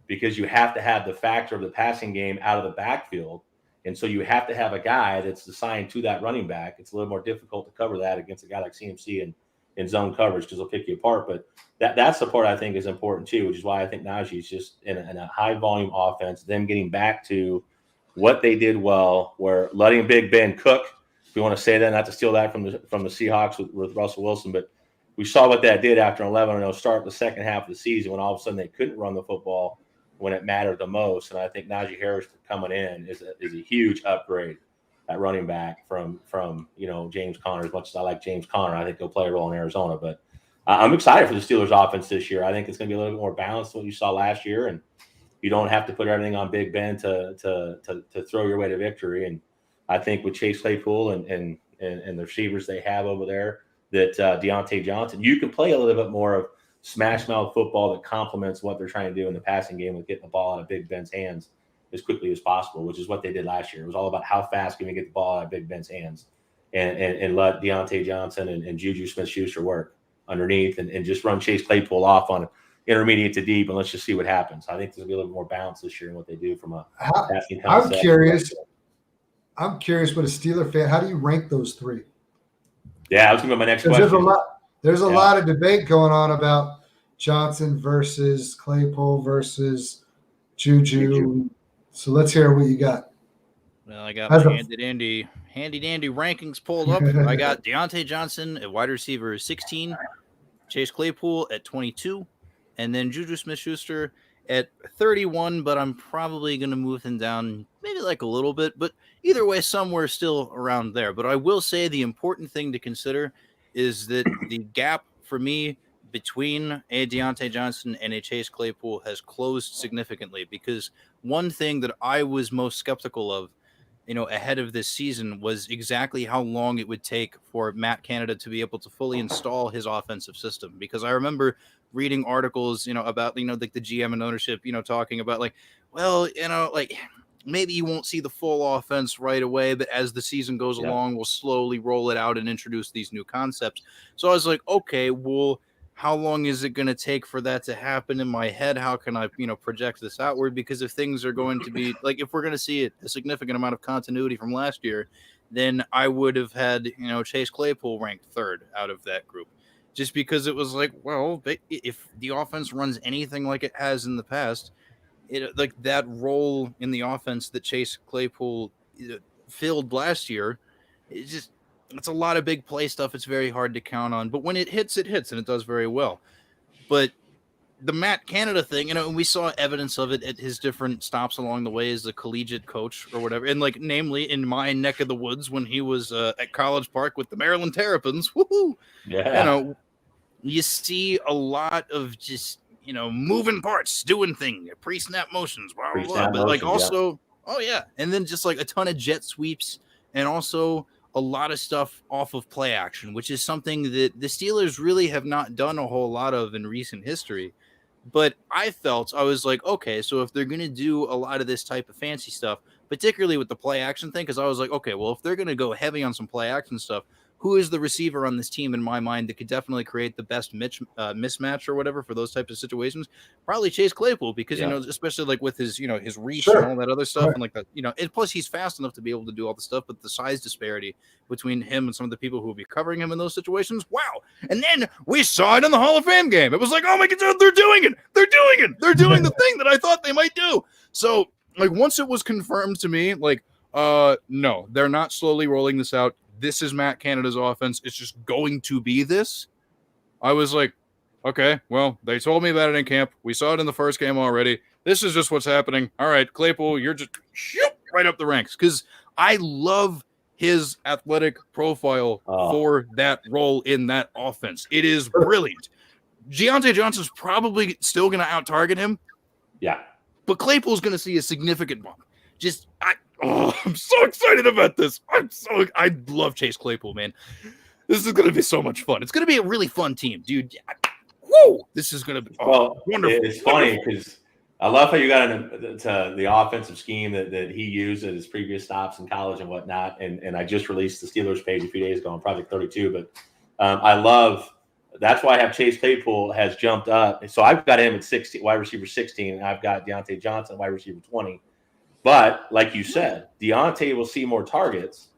because you have to have the factor of the passing game out of the backfield. And so you have to have a guy that's assigned to that running back. It's a little more difficult to cover that against a guy like CMC in zone coverage because they'll pick you apart. But that's the part I think is important too, which is why I think Najee is just in a high volume offense, them getting back to what they did well, where letting Big Ben cook, if you want to say that, not to steal that from the Seahawks with Russell Wilson, but we saw what that did after an 11-0 start the second half of the season when all of a sudden they couldn't run the football when it mattered the most. And I think Najee Harris coming in is a huge upgrade at running back from James Conner. As much as I like James Conner, I think he'll play a role in Arizona. But I'm excited for the Steelers offense this year. I think it's going to be a little bit more balanced than what you saw last year, and you don't have to put everything on Big Ben to throw your way to victory. And I think with Chase Claypool and the receivers they have over there, that Deontay Johnson, you can play a little bit more of smash mouth football that complements what they're trying to do in the passing game with getting the ball out of Big Ben's hands as quickly as possible, which is what they did last year. It was all about how fast can we get the ball out of Big Ben's hands and let Deontay Johnson and Juju Smith-Schuster work underneath and just run Chase Claypool off on intermediate to deep, and let's just see what happens. I think there's going to be a little more balance this year in what they do from a passing concept. I'm curious what a Steeler fan, how do you rank those three? Yeah, that was going to be my next question. There's a lot of debate going on about Johnson versus Claypool versus Juju. So let's hear what you got. Well, I got my handy dandy rankings pulled up. I got Deontay Johnson at wide receiver 16, Chase Claypool at 22, and then Juju Smith-Schuster at 31, but I'm probably going to move him down maybe like a little bit, but either way, somewhere still around there. But I will say the important thing to consider is that the gap for me between a Deontay Johnson and a Chase Claypool has closed significantly, because one thing that I was most skeptical of, ahead of this season was exactly how long it would take for Matt Canada to be able to fully install his offensive system. Because I remember reading articles, about, like the GM and ownership, talking about like, well, like maybe you won't see the full offense right away, but as the season goes along, we'll slowly roll it out and introduce these new concepts. So I was like, okay, well, how long is it going to take for that to happen in my head? How can I, project this outward? Because if things are going to be like, if we're going to see a significant amount of continuity from last year, then I would have had, Chase Claypool ranked third out of that group, just because it was like, well, if the offense runs anything like it has in the past, like that role in the offense that Chase Claypool filled last year, it's a lot of big play stuff. It's very hard to count on, but when it hits, and it does very well. But the Matt Canada thing, and we saw evidence of it at his different stops along the way as a collegiate coach or whatever. And like, namely in my neck of the woods when he was at College Park with the Maryland Terrapins, woohoo! Yeah. You see a lot of just, moving parts, doing things, pre-snap motions, blah, blah, blah. But like also, oh yeah. And then just like a ton of jet sweeps and also a lot of stuff off of play action, which is something that the Steelers really have not done a whole lot of in recent history. But I was like, okay, so if they're going to do a lot of this type of fancy stuff, particularly with the play action thing, because I was like, okay, well, if they're going to go heavy on some play action stuff, who is the receiver on this team in my mind that could definitely create the best mismatch or whatever for those types of situations? Probably Chase Claypool, because, especially like with his, his reach and all that other stuff. Right. And like that, and plus he's fast enough to be able to do all the stuff, but the size disparity between him and some of the people who will be covering him in those situations. Wow. And then we saw it in the Hall of Fame game. It was like, oh my God, they're doing it. They're doing it. They're doing the thing that I thought they might do. So like, once it was confirmed to me, like, no, they're not slowly rolling this out. This is Matt Canada's offense. It's just going to be this. I was like, okay, well, they told me about it in camp. We saw it in the first game already. This is just what's happening. All right, Claypool, you're just right up the ranks, because I love his athletic profile for that role in that offense. It is brilliant. Deontay Johnson's probably still going to out-target him. Yeah. But Claypool's going to see a significant bump. I'm so excited about this. I love Chase Claypool, man. This is going to be so much fun. It's going to be a really fun team, dude. Woo! This is going to be wonderful. It's funny because I love how you got into the offensive scheme that he used at his previous stops in college and whatnot. And I just released the Steelers page a few days ago on Project 32. But I love – that's why I have Chase Claypool has jumped up. So I've got him at 16, wide receiver 16, and I've got Deontay Johnson, wide receiver 20. But like you said, Deontay will see more targets,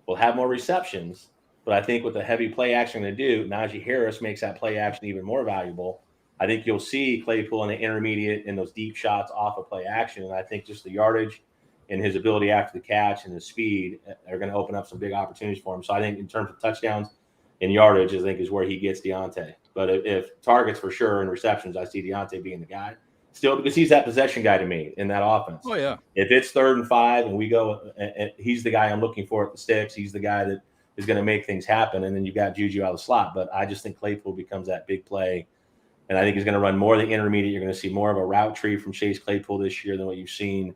will have more receptions. But I think with the heavy play action to do, Najee Harris makes that play action even more valuable. I think you'll see Claypool in the intermediate and those deep shots off of play action. And I think just the yardage and his ability after the catch and his speed are going to open up some big opportunities for him. So I think in terms of touchdowns and yardage, I think is where he gets Deontay. But if targets for sure and receptions, I see Deontay being the guy. Still, because he's that possession guy to me in that offense. Oh, yeah. If it's 3rd and 5 and we go, and he's the guy I'm looking for at the sticks. He's the guy that is going to make things happen. And then you got Juju out of the slot. But I just think Claypool becomes that big play. And I think he's going to run more of the intermediate. You're going to see more of a route tree from Chase Claypool this year than what you've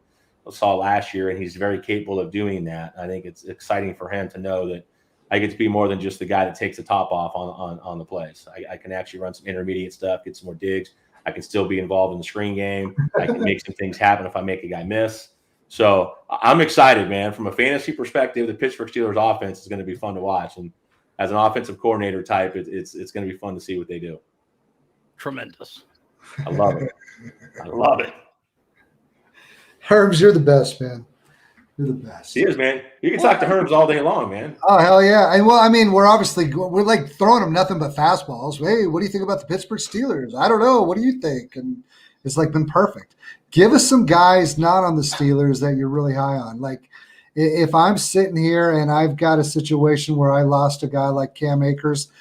saw last year. And he's very capable of doing that. I think it's exciting for him to know that I get to be more than just the guy that takes the top off on the plays. I can actually run some intermediate stuff, get some more digs. I can still be involved in the screen game. I can make some things happen if I make a guy miss. So I'm excited, man. From a fantasy perspective, the Pittsburgh Steelers offense is going to be fun to watch. And as an offensive coordinator type, it's going to be fun to see what they do. Tremendous. I love it. I love it. Herms, you're the best, man. You're the best. He is, man. You can talk to Herms all day long, man. Oh, hell yeah. And well, I mean, we're like throwing him nothing but fastballs. Hey, what do you think about the Pittsburgh Steelers? I don't know. What do you think? And it's like been perfect. Give us some guys not on the Steelers that you're really high on. Like if I'm sitting here and I've got a situation where I lost a guy like Cam Akers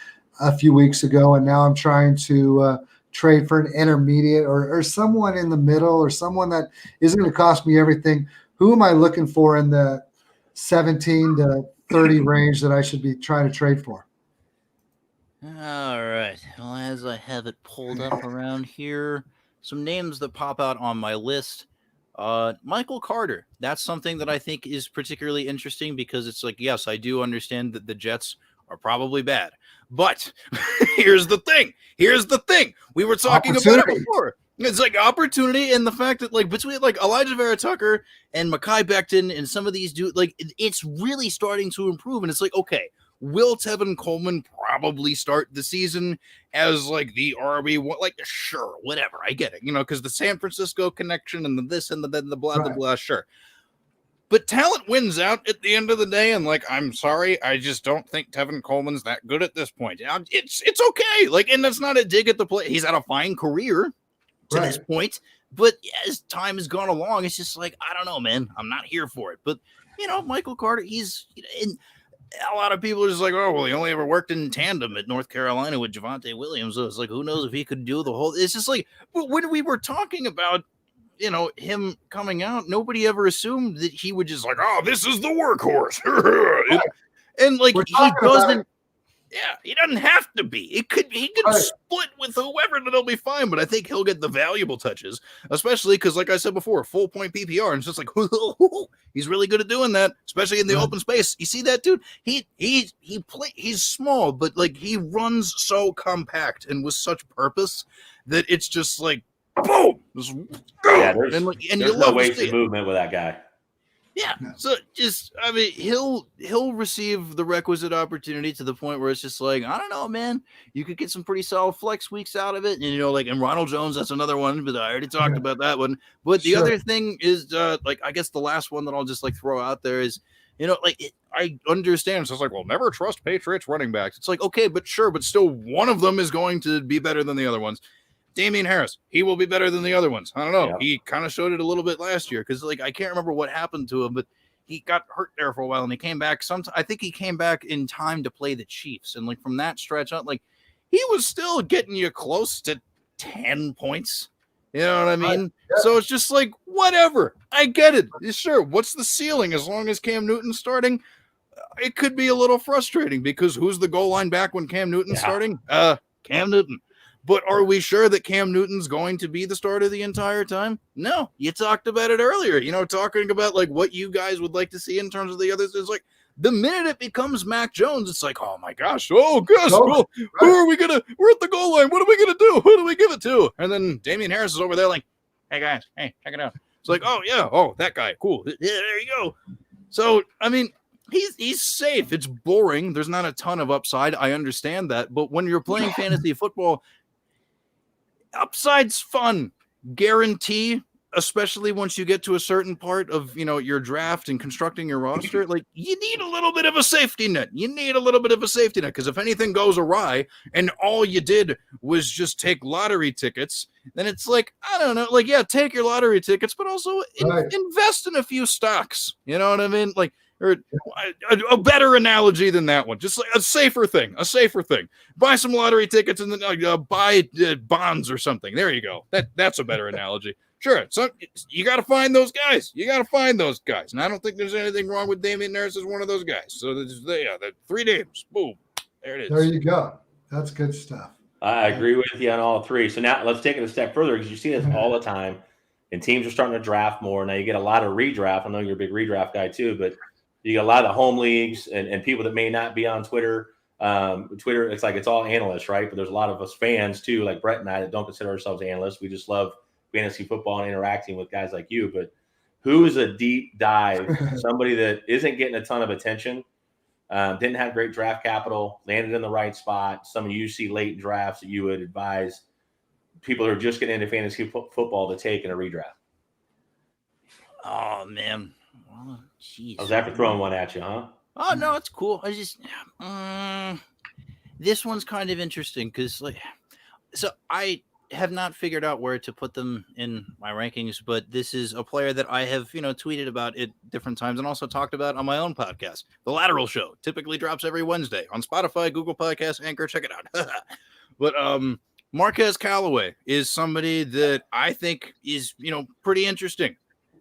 a few weeks ago, and now I'm trying to trade for an intermediate or someone in the middle or someone that isn't going to cost me everything. Who am I looking for in the 17 to 30 range that I should be trying to trade for? All right. Well, as I have it pulled up around here, some names that pop out on my list. Michael Carter. That's something that I think is particularly interesting because it's like, yes, I do understand that the Jets are probably bad, But here's the thing. We were talking about it before. It's like opportunity, and the fact that like between like Elijah Vera Tucker and Mekhi Becton and some of these dudes, like it's really starting to improve. And it's like, okay, will Tevin Coleman probably start the season as like the RB1? Like, sure, whatever. I get it, because the San Francisco connection and the this and the then the blah, blah, blah, sure. But talent wins out at the end of the day, and like, I'm sorry, I just don't think Tevin Coleman's that good at this point. It's okay, like, and that's not a dig at the play. He's had a fine career to this point, but as time has gone along, it's just like, I don't know, man, I'm not here for it. But Michael Carter, he's and a lot of people are just like, oh well, he only ever worked in tandem at North Carolina with Javonte Williams. So it's like, who knows if he could do the whole. It's just like, but when we were talking about him coming out, nobody ever assumed that he would just like, oh, this is the workhorse. And like, he doesn't. Yeah, he doesn't have to be. He could split with whoever, and it'll be fine. But I think he'll get the valuable touches, especially because, like I said before, full point PPR, and it's just like he's really good at doing that, especially in the open space. You see that dude? He's small, but like he runs so compact and with such purpose that it's just like boom. Just go. Yeah, there's no wasted movement with that guy. Yeah, so just he'll receive the requisite opportunity to the point where it's just like, I don't know, man, you could get some pretty solid flex weeks out of it, and like, and Ronald Jones, that's another one, but I already talked about that one. But the other thing is, like, I guess the last one that I'll just like throw out there is, I understand. So it's like, well, never trust Patriots running backs. It's like, okay, but still, one of them is going to be better than the other ones. Damian Harris, he will be better than the other ones. I don't know. Yeah. He kind of showed it a little bit last year because, like, I can't remember what happened to him, but he got hurt there for a while and he came back. I think he came back in time to play the Chiefs. And, like, from that stretch on, like, he was still getting you close to 10 points. You know what I mean? Yeah. So it's just like, whatever. I get it. Sure. What's the ceiling? As long as Cam Newton's starting, it could be a little frustrating because who's the goal line back when Cam Newton's starting? Cam Newton. But are we sure that Cam Newton's going to be the starter the entire time? No. You talked about it earlier, talking about like what you guys would like to see in terms of the others. It's like the minute it becomes Mac Jones, it's like, oh my gosh, who are we gonna? We're at the goal line. What are we gonna do? Who do we give it to? And then Damian Harris is over there like, hey guys, hey, check it out. It's like, oh yeah, oh that guy, cool. Yeah, there you go. So I mean, he's safe. It's boring. There's not a ton of upside. I understand that, but when you're playing fantasy football, upside's fun, guarantee, especially once you get to a certain part of your draft and constructing your roster. Like, you need a little bit of a safety net. Because if anything goes awry and all you did was just take lottery tickets, then it's like, I don't know, like, yeah, take your lottery tickets, but also invest in a few stocks. You know what I mean? Like, or a better analogy than that one, just like a safer thing. Buy some lottery tickets and then buy bonds or something. There you go. That's a better analogy. Sure. So you got to find those guys. And I don't think there's anything wrong with Damian Harris as one of those guys. So the 3 names. Boom. There it is. There you go. That's good stuff. I agree with you on all three. So now let's take it a step further because you see this all the time, and teams are starting to draft more. Now you get a lot of redraft. I know you're a big redraft guy too, but you get a lot of the home leagues and people that may not be on Twitter. Twitter, it's like it's all analysts, right? But there's a lot of us fans too, like Brett and I, that don't consider ourselves analysts. We just love fantasy football and interacting with guys like you. But who is a deep dive, somebody that isn't getting a ton of attention, didn't have great draft capital, landed in the right spot, some you see late drafts that you would advise people who are just getting into fantasy football to take in a redraft? Oh, man. Oh, geez. I was after throwing one at you, huh? Oh, no, it's cool. I just this one's kind of interesting because, like, so I have not figured out where to put them in my rankings, but this is a player that I have, tweeted about at different times and also talked about on my own podcast. The Lateral Show typically drops every Wednesday on Spotify, Google Podcasts, Anchor. Check it out. But Marquez Callaway is somebody that I think is, pretty interesting,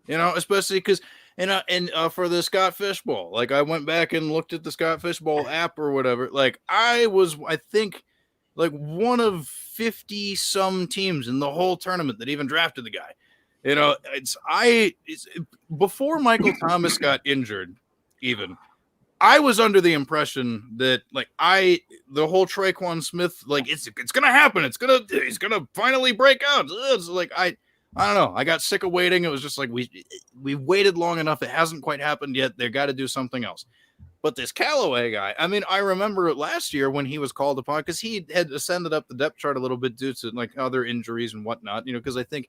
especially because and for the Scott Fishbowl, like I went back and looked at the Scott Fishbowl app or whatever. Like I think like one of 50 some teams in the whole tournament that even drafted the guy. It's before Michael Thomas got injured, even I was under the impression that the whole Traquan Smith, like it's gonna happen. He's gonna finally break out. It's like I don't know. I got sick of waiting. It was just like we waited long enough. It hasn't quite happened yet. They got to do something else. But this Callaway guy, I mean, I remember last year when he was called upon because he had ascended up the depth chart a little bit due to like other injuries and whatnot, because I think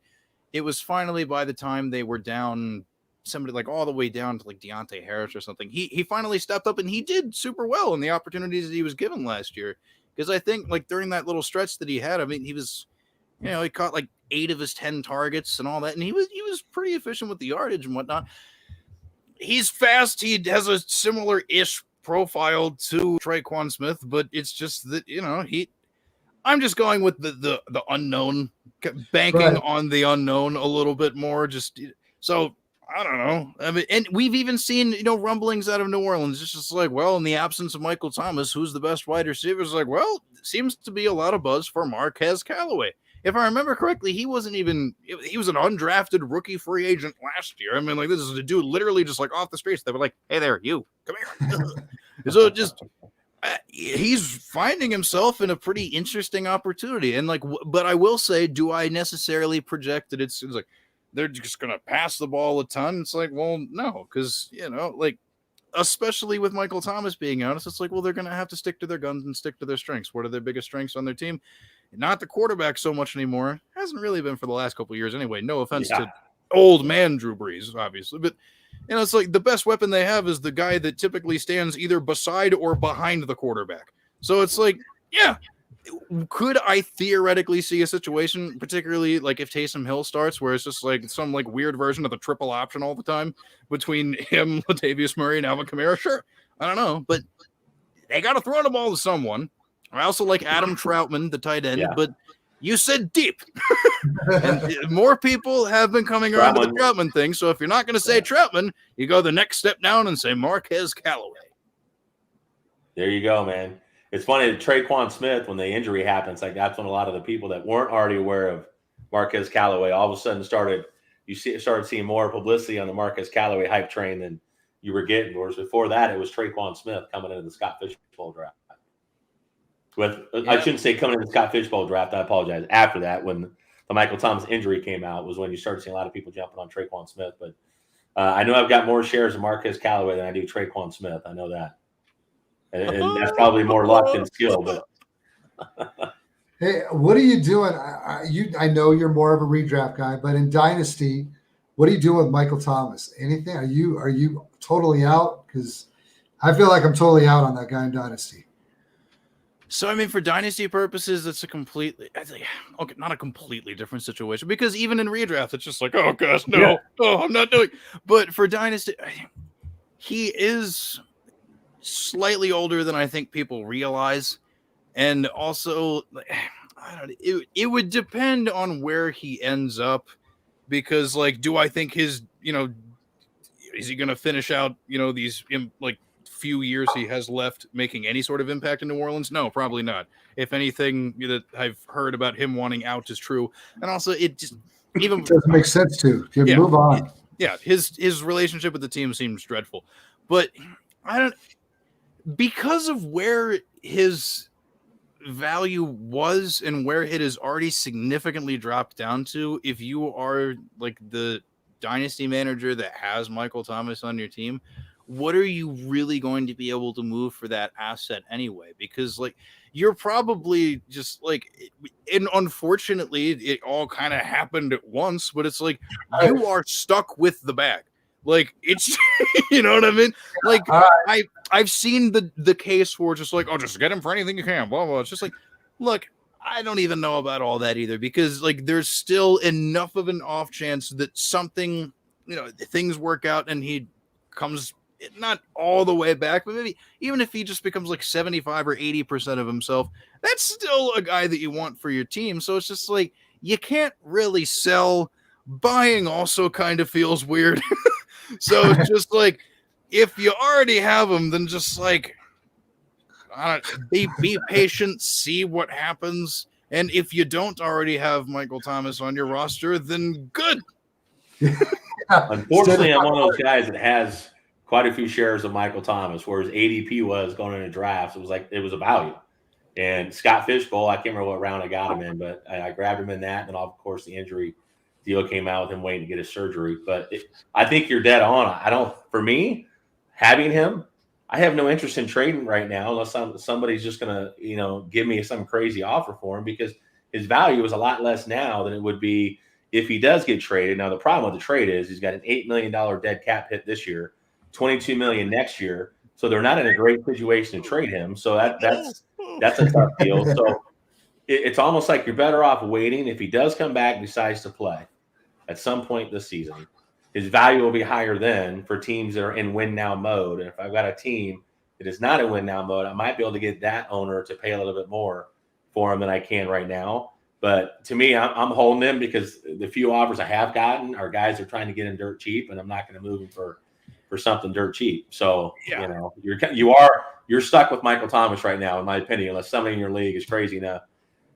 it was finally by the time they were down somebody like all the way down to like Deontay Harris or something. He finally stepped up and he did super well in the opportunities that he was given last year. Because I think like during that little stretch that he had, I mean, he was, he caught like 8 of his 10 targets and all that. And he was pretty efficient with the yardage and whatnot. He's fast. He has a similar-ish profile to Traquan Smith, but it's just that, I'm just going with the unknown, banking on the unknown a little bit more. Just so I don't know. I mean, and we've even seen, rumblings out of New Orleans. It's just like, well, in the absence of Michael Thomas, who's the best wide receiver? It's like, well, it seems to be a lot of buzz for Marquez Callaway. If I remember correctly, he was an undrafted rookie free agent last year. I mean, like, this is a dude literally just like off the streets. They were like, hey there, you come here. So just, he's finding himself in a pretty interesting opportunity. And like, but I will say, do I necessarily project that it's like, they're just going to pass the ball a ton? It's like, well, no, because, like, especially with Michael Thomas being honest, it's like, well, they're going to have to stick to their guns and stick to their strengths. What are their biggest strengths on their team? Not the quarterback so much anymore. Hasn't really been for the last couple of years anyway. No offense to old man Drew Brees, obviously. But, it's like the best weapon they have is the guy that typically stands either beside or behind the quarterback. So it's like, yeah, could I theoretically see a situation, particularly like if Taysom Hill starts, where it's just like some like weird version of the triple option all the time between him, Latavius Murray, and Alvin Kamara? Sure. I don't know, but they got to throw the ball to someone. I also like Adam Troutman, the tight end, but you said deep. And more people have been coming around to the Troutman thing. So if you're not going to say Troutman, you go the next step down and say Marquez Callaway. There you go, man. It's funny that Traquan Smith, when the injury happens, like that's when a lot of the people that weren't already aware of Marquez Callaway all of a sudden started seeing more publicity on the Marquez Callaway hype train than you were getting. Whereas before that, it was Traquan Smith coming into the Scott Fishbowl draft. I shouldn't say coming into the Scott Fishbowl draft. I apologize. After that, when the Michael Thomas injury came out, was when you started seeing a lot of people jumping on Traquan Smith. But I know I've got more shares of Marquez Callaway than I do Traquan Smith. I know that. And that's probably more luck than skill. But hey, what are you doing? I know you're more of a redraft guy, but in Dynasty, what are you doing with Michael Thomas? Anything? Are you totally out? Because I feel like I'm totally out on that guy in Dynasty. So, I mean, for Dynasty purposes, it's not a completely different situation, because even in redraft, it's just like, oh, gosh, no. Yeah. Oh, I'm not doing. But for Dynasty, he is slightly older than I think people realize. And also, it would depend on where he ends up, because, like, do I think his, is he going to finish out, these, like, few years he has left making any sort of impact in New Orleans? No, probably not. If anything that I've heard about him wanting out is true. And also it just even it doesn't make sense to move on. His relationship with the team seems dreadful. But because of where his value was and where it has already significantly dropped down to, if you are like the dynasty manager that has Michael Thomas on your team, what are you really going to be able to move for that asset anyway? Because like you're probably just like, and unfortunately it all kind of happened at once, but it's like you are stuck with the bag. Like it's, you know what I mean? Like I've seen the case for just like, oh, just get him for anything you can, blah, blah. It's just like, look, I don't even know about all that either, because like there's still enough of an off chance that something, things work out and he comes not all the way back, but maybe even if he just becomes like 75 or 80% of himself, that's still a guy that you want for your team. So it's just like, you can't really sell. Buying also kind of feels weird. So it's just like, if you already have him, then just like, be patient, see what happens. And if you don't already have Michael Thomas on your roster, then good. Unfortunately, I'm one of those guys that has quite a few shares of Michael Thomas, where his ADP was going into drafts. It was a value. And Scott Fishbowl, I can't remember what round I got him in, but I grabbed him in that. And of course, the injury deal came out with him waiting to get his surgery. But I think you're dead on. For me, having him, I have no interest in trading right now unless somebody's just going to, give me some crazy offer for him, because his value is a lot less now than it would be if he does get traded. Now, the problem with the trade is he's got an $8 million dead cap hit this year, $22 million next year. So they're not in a great situation to trade him. So that's a tough deal. So it's almost like you're better off waiting. If he does come back and decides to play at some point this season, his value will be higher then for teams that are in win now mode. And if I've got a team that is not in win now mode, I might be able to get that owner to pay a little bit more for him than I can right now. But to me, I'm holding him because the few offers I have gotten are guys that are trying to get him dirt cheap, and I'm not going to move him for something dirt cheap. So, you're stuck with Michael Thomas right now, in my opinion, unless somebody in your league is crazy enough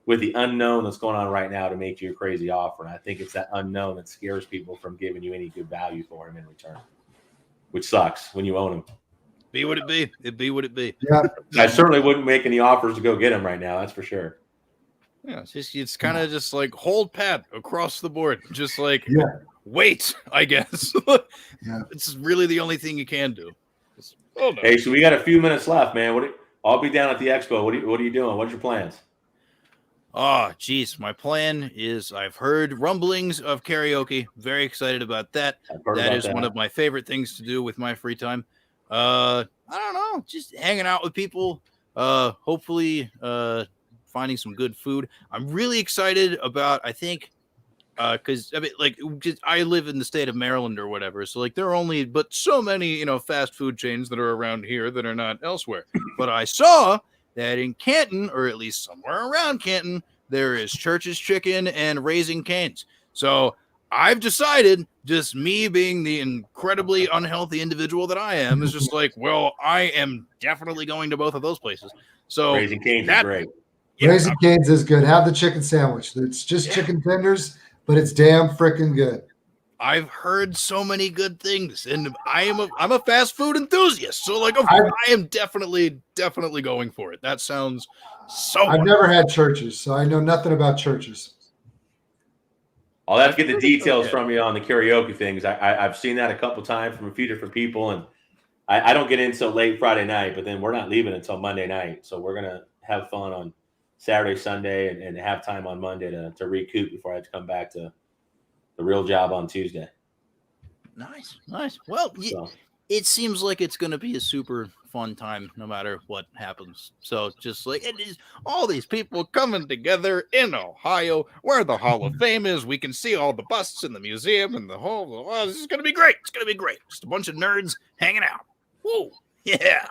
with the unknown that's going on right now to make you a crazy offer. And I think it's that unknown that scares people from giving you any good value for him in return, which sucks when you own him. Be what it be. It be what it be. Yeah. I certainly wouldn't make any offers to go get him right now. That's for sure. Yeah, it's kind of just like hold pat across the board. Just like wait, I guess. It's really the only thing you can do. Hey, so we got a few minutes left, man. I'll be down at the expo. What are you doing? What's your plans? Oh, geez. My plan is I've heard rumblings of karaoke. Very excited about that. That is one of my favorite things to do with my free time. I don't know, just hanging out with people. Hopefully, finding some good food. I'm really excited about, I think, because I live in the state of Maryland or whatever, so like there are only but so many fast food chains that are around here that are not elsewhere. But I saw that in Canton, or at least somewhere around Canton, there is Church's Chicken and Raising Cane's. So I've decided, just me being the incredibly unhealthy individual that I am, is just like, well, I am definitely going to both of those places. So Raising Cane's is great. Yeah, Raising Cane's is good. Have the chicken sandwich. It's just chicken tenders, but it's damn freaking good. I've heard so many good things, and I'm a fast food enthusiast, so like I am definitely going for it. That sounds so. I've never had Church's, so I know nothing about Church's. I'll have to get the details from you on the karaoke things. I've seen that a couple times from a few different people, and I don't get in until late Friday night, but then we're not leaving until Monday night, so we're gonna have fun on Saturday, Sunday, and have time on Monday to recoup before I have to come back to the real job on Tuesday. Nice. Well, it seems like it's going to be a super fun time no matter what happens. So just like it is, all these people coming together in Ohio where the Hall of Fame is. We can see all the busts in the museum and the whole. Oh, this is going to be great. It's going to be great. Just a bunch of nerds hanging out. Woo. Yeah.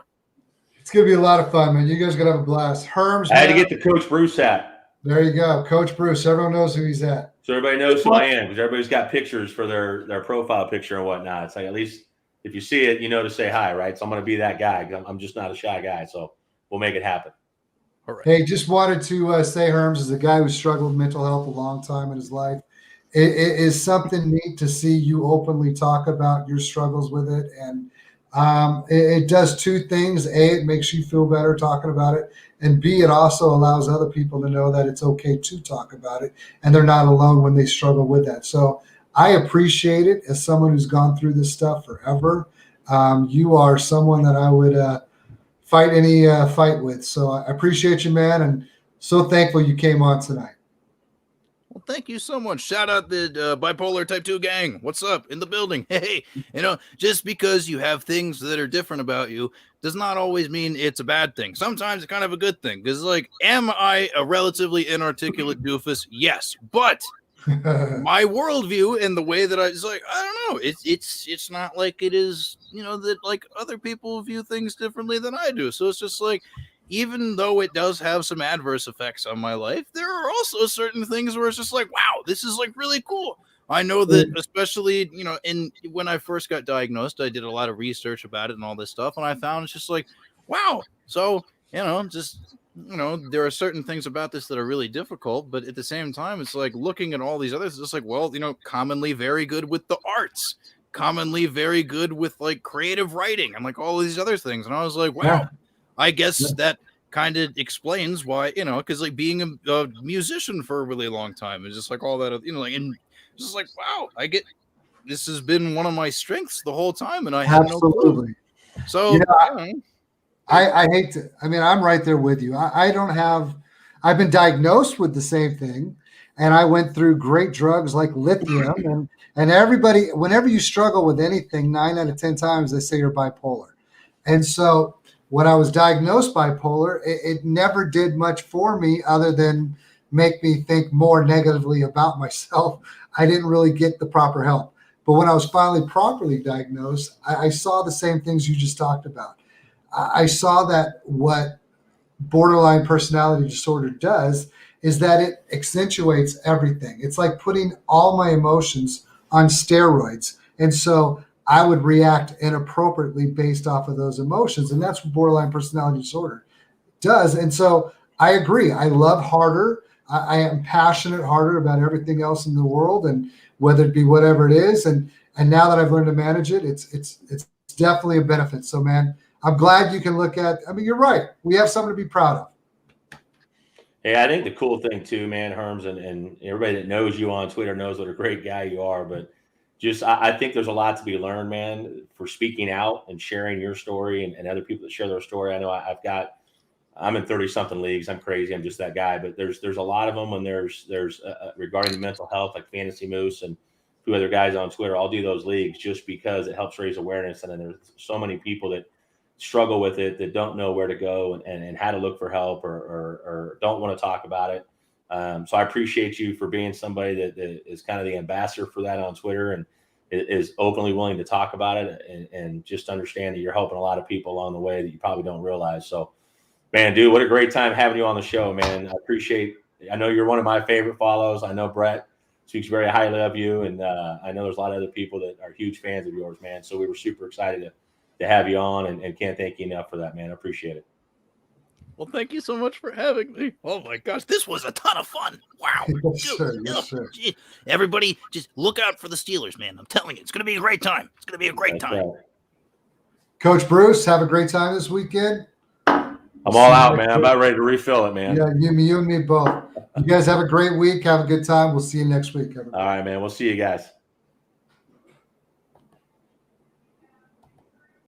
It's going to be a lot of fun, man. You guys are going to have a blast. Herms. I had to get the Coach Bruce hat. There you go. Coach Bruce. Everyone knows who he's at. So everybody knows who I am, because everybody's got pictures for their profile picture and whatnot. It's like, at least if you see it, to say hi, right? So I'm going to be that guy. I'm just not a shy guy. So we'll make it happen. All right. Hey, just wanted to say, Herms, as a guy who struggled with mental health a long time in his life, it is something neat to see you openly talk about your struggles with it. And it does two things. A, it makes you feel better talking about it. And B, it also allows other people to know that it's okay to talk about it and they're not alone when they struggle with that. So I appreciate it as someone who's gone through this stuff forever. You are someone that I would fight any fight with. So I appreciate you, man. And so thankful you came on tonight. Well, thank you so much. Shout out the bipolar type 2 gang. What's up in the building? Hey, just because you have things that are different about you does not always mean it's a bad thing. Sometimes it's kind of a good thing. Because, am I a relatively inarticulate doofus? Yes. But my worldview and the way that I don't know. It's not like it is, that like other people view things differently than I do. So it's just like, even though it does have some adverse effects on my life, there are also certain things where it's just like, wow, this is like really cool. I know that, especially, when I first got diagnosed, I did a lot of research about it and all this stuff. And I found it's just like, wow. So, there are certain things about this that are really difficult, but at the same time, it's like looking at all these others, it's just like, well, commonly very good with the arts, commonly very good with like creative writing and like all these other things. And I was like, wow, Yeah. I guess Yeah. that kind of explains why, because like being a musician for a really long time is just like all that, like, and it's just like, wow, this has been one of my strengths the whole time, and I had no clue. Absolutely. So, I hate to, I mean, I'm right there with you. I've been diagnosed with the same thing, and I went through great drugs like lithium, and everybody, whenever you struggle with anything, 9 out of 10 times they say you're bipolar. And so when I was diagnosed bipolar, it never did much for me other than make me think more negatively about myself. I didn't really get the proper help. But when I was finally properly diagnosed, I saw the same things you just talked about. I saw that what borderline personality disorder does is that it accentuates everything. It's like putting all my emotions on steroids. And so I would react inappropriately based off of those emotions. And that's what borderline personality disorder does. And so I agree. I love harder. I am passionate harder about everything else in the world, and whether it be whatever it is. And now that I've learned to manage it, it's definitely a benefit. So, man, I'm glad you can look at, I mean, you're right. We have something to be proud of. Hey, I think the cool thing too, man, Herms, and everybody that knows you on Twitter knows what a great guy you are, but just, I think there's a lot to be learned, man, for speaking out and sharing your story and other people that share their story. I know I'm in 30 something leagues. I'm crazy. I'm just that guy, but there's a lot of them when there's regarding the mental health, like Fantasy Moose and two other guys on Twitter. I'll do those leagues just because it helps raise awareness. And then there's so many people that struggle with it, that don't know where to go and how to look for help or don't want to talk about it. So I appreciate you for being somebody that is kind of the ambassador for that on Twitter and is openly willing to talk about it and just understand that you're helping a lot of people along the way that you probably don't realize. So, man, dude, what a great time having you on the show, man. I know you're one of my favorite follows. I know Brett speaks very highly of you, and I know there's a lot of other people that are huge fans of yours, man. So we were super excited to have you on and can't thank you enough for that, man. I appreciate it. Well, thank you so much for having me. Oh my gosh, this was a ton of fun. Wow. Yes, sir. Everybody just look out for the Steelers, man. I'm telling you, it's going to be a great time. It's going to be a great time. Right. Coach Bruce, have a great time this weekend. I'm all out, man. I'm about ready to refill it, man. Yeah, you and me both. You guys have a great week. Have a good time. We'll see you next week, everybody. All right, man. We'll see you guys.